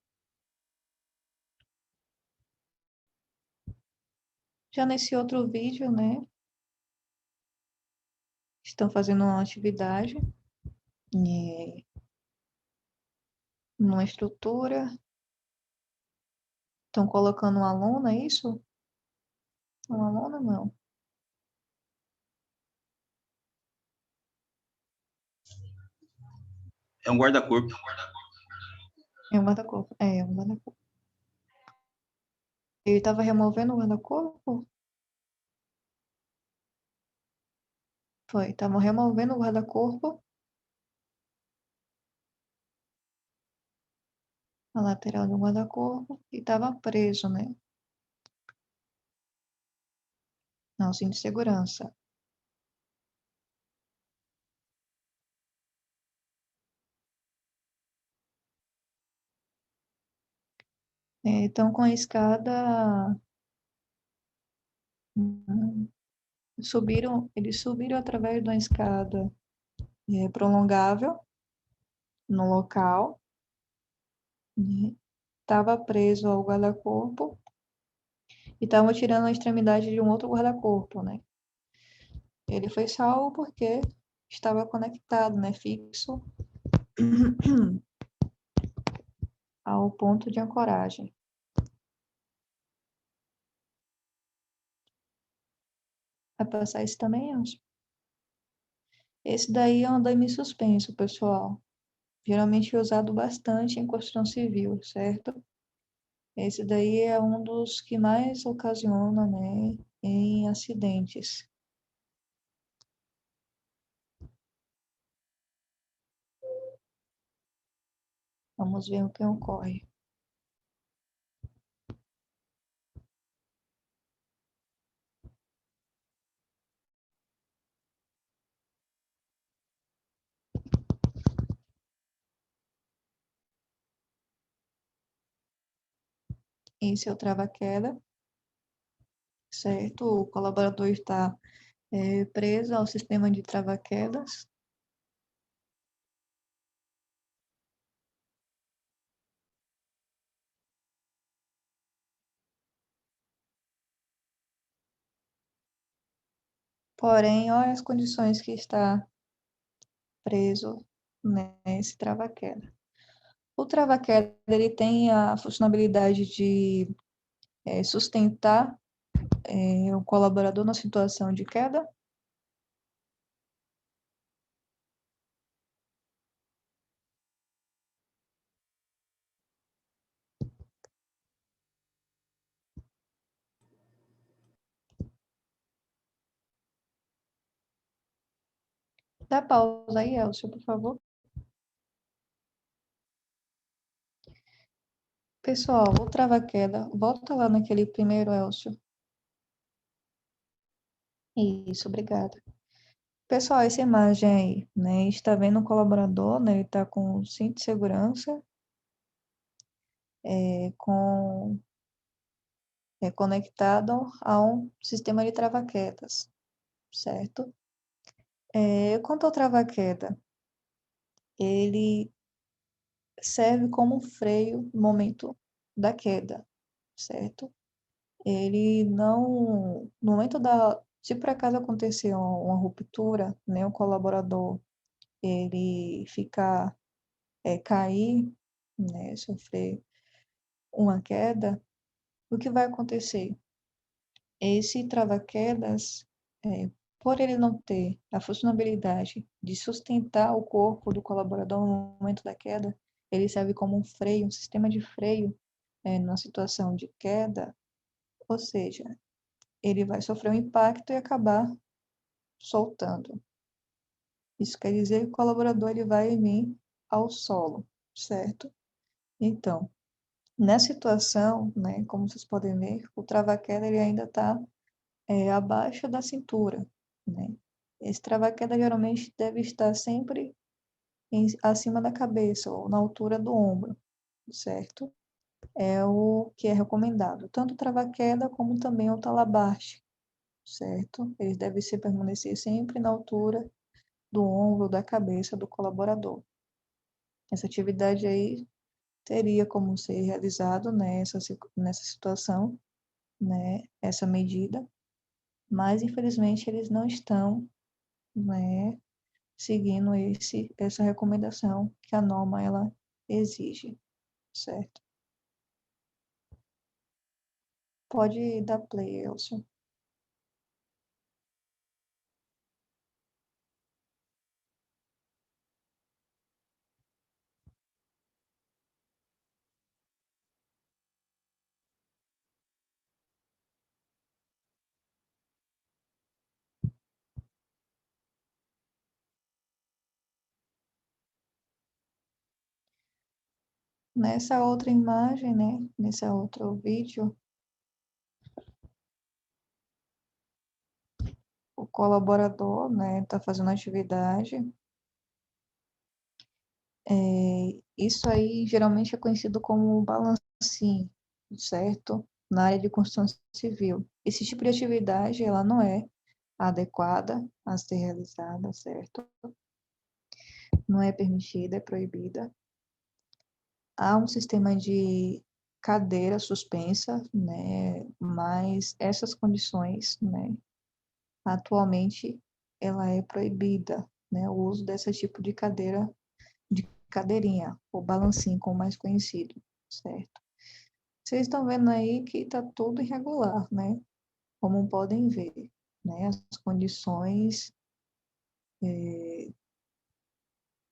Já nesse outro vídeo, né, estão fazendo uma atividade numa estrutura, estão colocando um aluno, é isso? Um aluno, não. É um guarda-corpo. É um guarda-corpo. É um guarda-corpo. Ele estava removendo o guarda-corpo? Foi, estavam removendo o guarda-corpo, a lateral do guarda-corpo, e estava preso, né? Não, cinto de segurança. Então, com a escada Eles subiram através de uma escada prolongável no local, né? Estava preso ao guarda-corpo e estavam tirando a extremidade de um outro guarda-corpo, né? Ele foi salvo porque estava conectado, né? Fixo ao ponto de ancoragem. Vai passar isso também, Anjo? Esse daí é um andaime suspenso, pessoal. Geralmente é usado bastante em construção civil, certo? Esse daí é um dos que mais ocasiona, né, em acidentes. Vamos ver o que ocorre. Esse é o trava-queda, certo? O colaborador está preso ao sistema de trava-quedas. Porém, olha as condições que está preso nesse trava-queda. O trava-queda ele tem a funcionalidade de sustentar o colaborador na situação de queda. Dá pausa aí, Elcio, por favor. Pessoal, o trava-queda, volta lá naquele primeiro, Elcio. Isso, obrigada. Pessoal, essa imagem aí, né? Está vendo o colaborador, né? Ele está com cinto de segurança, conectado a um sistema de trava-quedas, certo? Quanto ao trava-queda, ele serve como freio no momento da queda, certo? Ele não, no momento se por acaso acontecer uma ruptura, né, o colaborador, ele ficar, cair, né, sofrer uma queda, o que vai acontecer? Esse trava-quedas, por ele não ter a funcionalidade de sustentar o corpo do colaborador no momento da queda, ele serve como um freio, um sistema de freio, numa situação de queda, ou seja, ele vai sofrer um impacto e acabar soltando. Isso quer dizer que o colaborador ele vai vir ao solo, certo? Então, nessa situação, né, como vocês podem ver, o trava-queda ele ainda está abaixo da cintura, né? Esse trava-queda geralmente deve estar sempre acima da cabeça ou na altura do ombro, certo? É o que é recomendado, tanto o trava-queda como também o talabarte, certo? Eles devem permanecer sempre na altura do ombro, da cabeça do colaborador. Essa atividade aí teria como ser realizado nessa situação, né, essa medida, mas infelizmente eles não estão, né, seguindo essa recomendação que a norma ela exige, certo? Pode dar play, Elcio. Nessa outra imagem, né, nesse outro vídeo, o colaborador, né, está fazendo atividade. Isso aí geralmente é conhecido como balancinho, certo? na área de construção civil. Esse tipo de atividade, ela não é adequada a ser realizada, certo? Não é permitida, é proibida. Há um sistema de cadeira suspensa, né? Mas essas condições, né? Atualmente, ela é proibida, né? O uso desse tipo de cadeira, de cadeirinha, ou balancinho, como mais conhecido, certo? Vocês estão vendo aí que está tudo irregular, né? Como podem ver, né? As condições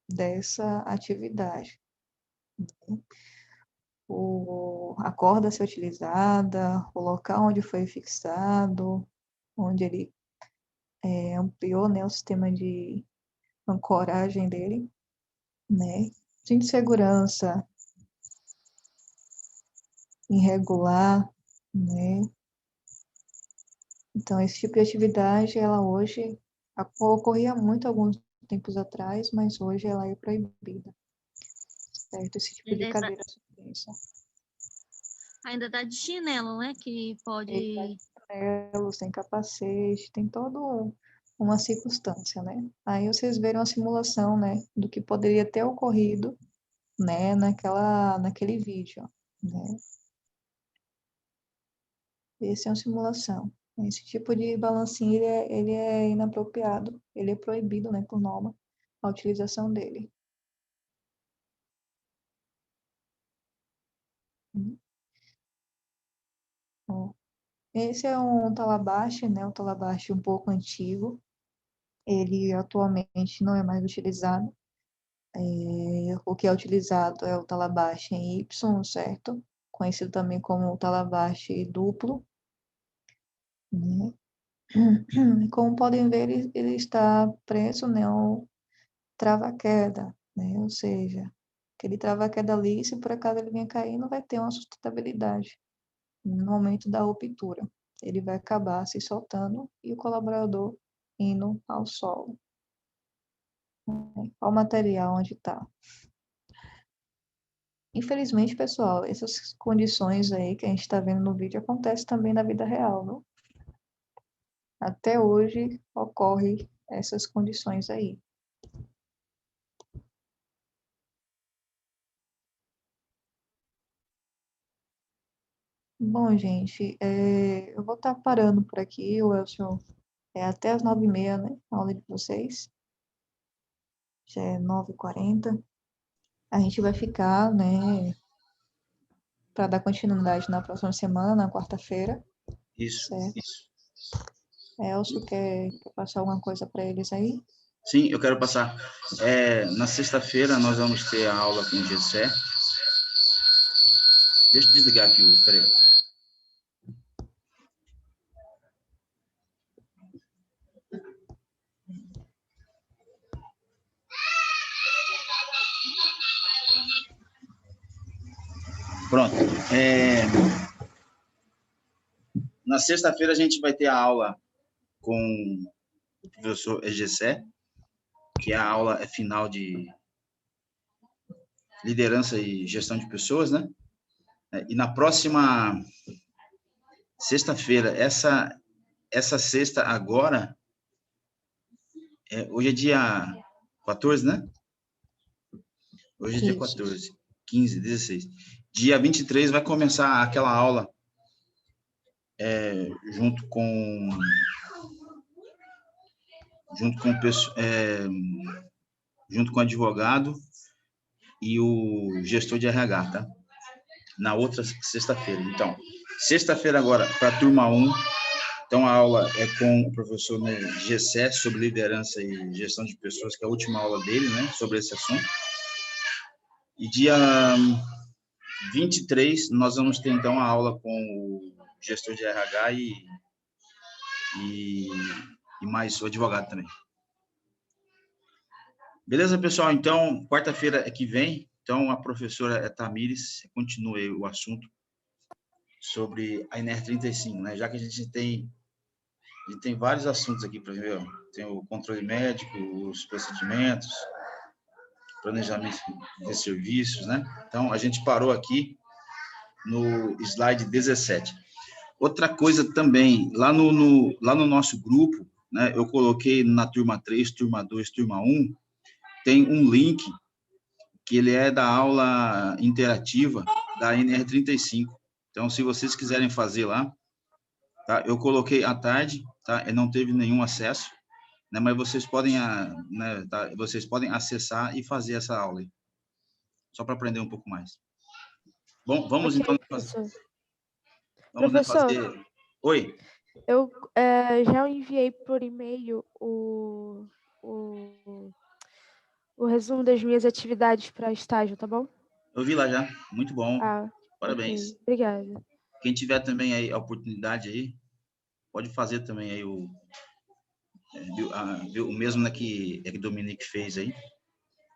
dessa atividade. A corda a ser utilizada, o local onde foi fixado, onde ele ampliou, né, o sistema de ancoragem dele, né? Cinto de segurança irregular, né? Então, esse tipo de atividade, ela hoje ocorria muito alguns tempos atrás, mas hoje ela é proibida, certo? Esse tipo de cadeira suspensa. Ainda tá de chinelo, né? Que pode. Chinelo, sem capacete, tem todo uma circunstância, né? Aí vocês viram a simulação, né, do que poderia ter ocorrido, né, naquele vídeo, né? Esse é uma simulação. Esse tipo de balancinho, ele é inapropriado, ele é proibido, né, por norma, a utilização dele. Ó, esse é um talabache, né, um talabache um pouco antigo. Ele atualmente não é mais utilizado. O que é utilizado é o talabache em Y, certo? Conhecido também como talabache duplo, né? Como podem ver, ele está preso, né, ao trava-queda, né? Ou seja, aquele trava-queda ali, se por acaso ele venha cair, não vai ter uma sustentabilidade no momento da ruptura. Ele vai acabar se soltando e o colaborador indo ao solo, ao material onde está. Infelizmente, pessoal, essas condições aí que a gente está vendo no vídeo acontecem também na vida real, viu? Até hoje ocorre essas condições aí. Bom, gente, eu vou estar parando por aqui, o Elcio, até as 9h30, né, a aula de vocês. Já é 9h40. A gente vai ficar, né, para dar continuidade na próxima semana, na quarta-feira. Isso, certo? isso. Elcio, quer passar alguma coisa para eles aí? Sim, eu quero passar. Na sexta-feira nós vamos ter a aula com o Gessé. Deixa eu desligar aqui o... Peraí. Pronto. Na sexta-feira a gente vai ter a aula com o professor Gessé, que a aula é final de liderança e gestão de pessoas, né? E na próxima sexta-feira, essa sexta agora, hoje é dia 14, né? Hoje é dia 14, 15, 16. Dia 23 vai começar aquela aula junto com o advogado e o gestor de RH, tá? Na outra sexta-feira. Então, sexta-feira agora, para a turma 1, então a aula é com o professor Gessé sobre liderança e gestão de pessoas, que é a última aula dele, né, sobre esse assunto. E dia 23, nós vamos ter, então, a aula com o gestor de RH e mais o advogado também. Beleza, pessoal? Então, quarta-feira é que vem, então, a professora Tamires continua o assunto sobre a INER 35, né? Já que a gente tem vários assuntos aqui para ver, tem o controle médico, os procedimentos, planejamento de serviços, né? Então, a gente parou aqui no slide 17. Outra coisa também, lá no nosso grupo, né, eu coloquei na turma 3, turma 2, turma 1, tem um link que ele é da aula interativa da NR35. Então, se vocês quiserem fazer lá, tá? Eu coloquei à tarde, tá? Eu não teve nenhum acesso, né? Mas vocês podem, né, tá? Vocês podem acessar e fazer essa aula aí, só para aprender um pouco mais. Bom, vamos Ok, então professor. vamos, né, Professor, fazer. Oi. eu já enviei por e-mail o resumo das minhas atividades para estágio, tá bom? Eu vi lá já. Muito bom. Ah, Parabéns. ok. Obrigada. Quem tiver também aí a oportunidade aí, pode fazer também aí o mesmo, né, que Dominique fez aí,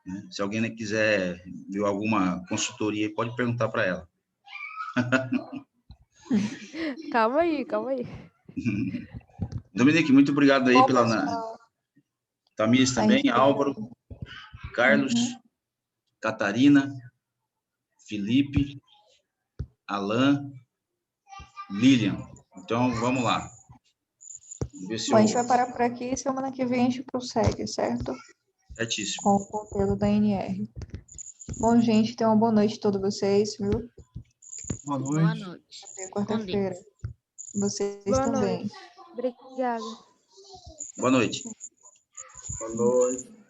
né? Se alguém, né, quiser ver alguma consultoria, pode perguntar para ela. Calma aí, calma aí. Dominique, muito obrigado aí Bom, pela pessoal, Tamires a também, gente Álvaro, Carlos, Uhum. Catarina, Felipe, Alan, Lilian. Então, vamos lá. Vamos ver se Bom, a gente eu... vai parar por aqui e semana que vem a gente prossegue, certo? Certíssimo. Com o conteúdo da NR. Bom, gente, tenham uma boa noite a todos vocês, viu? Boa Boa noite. noite. Até Com Deus. quarta-feira. Vocês Boa também. noite. Obrigada. Boa noite. Boa noite.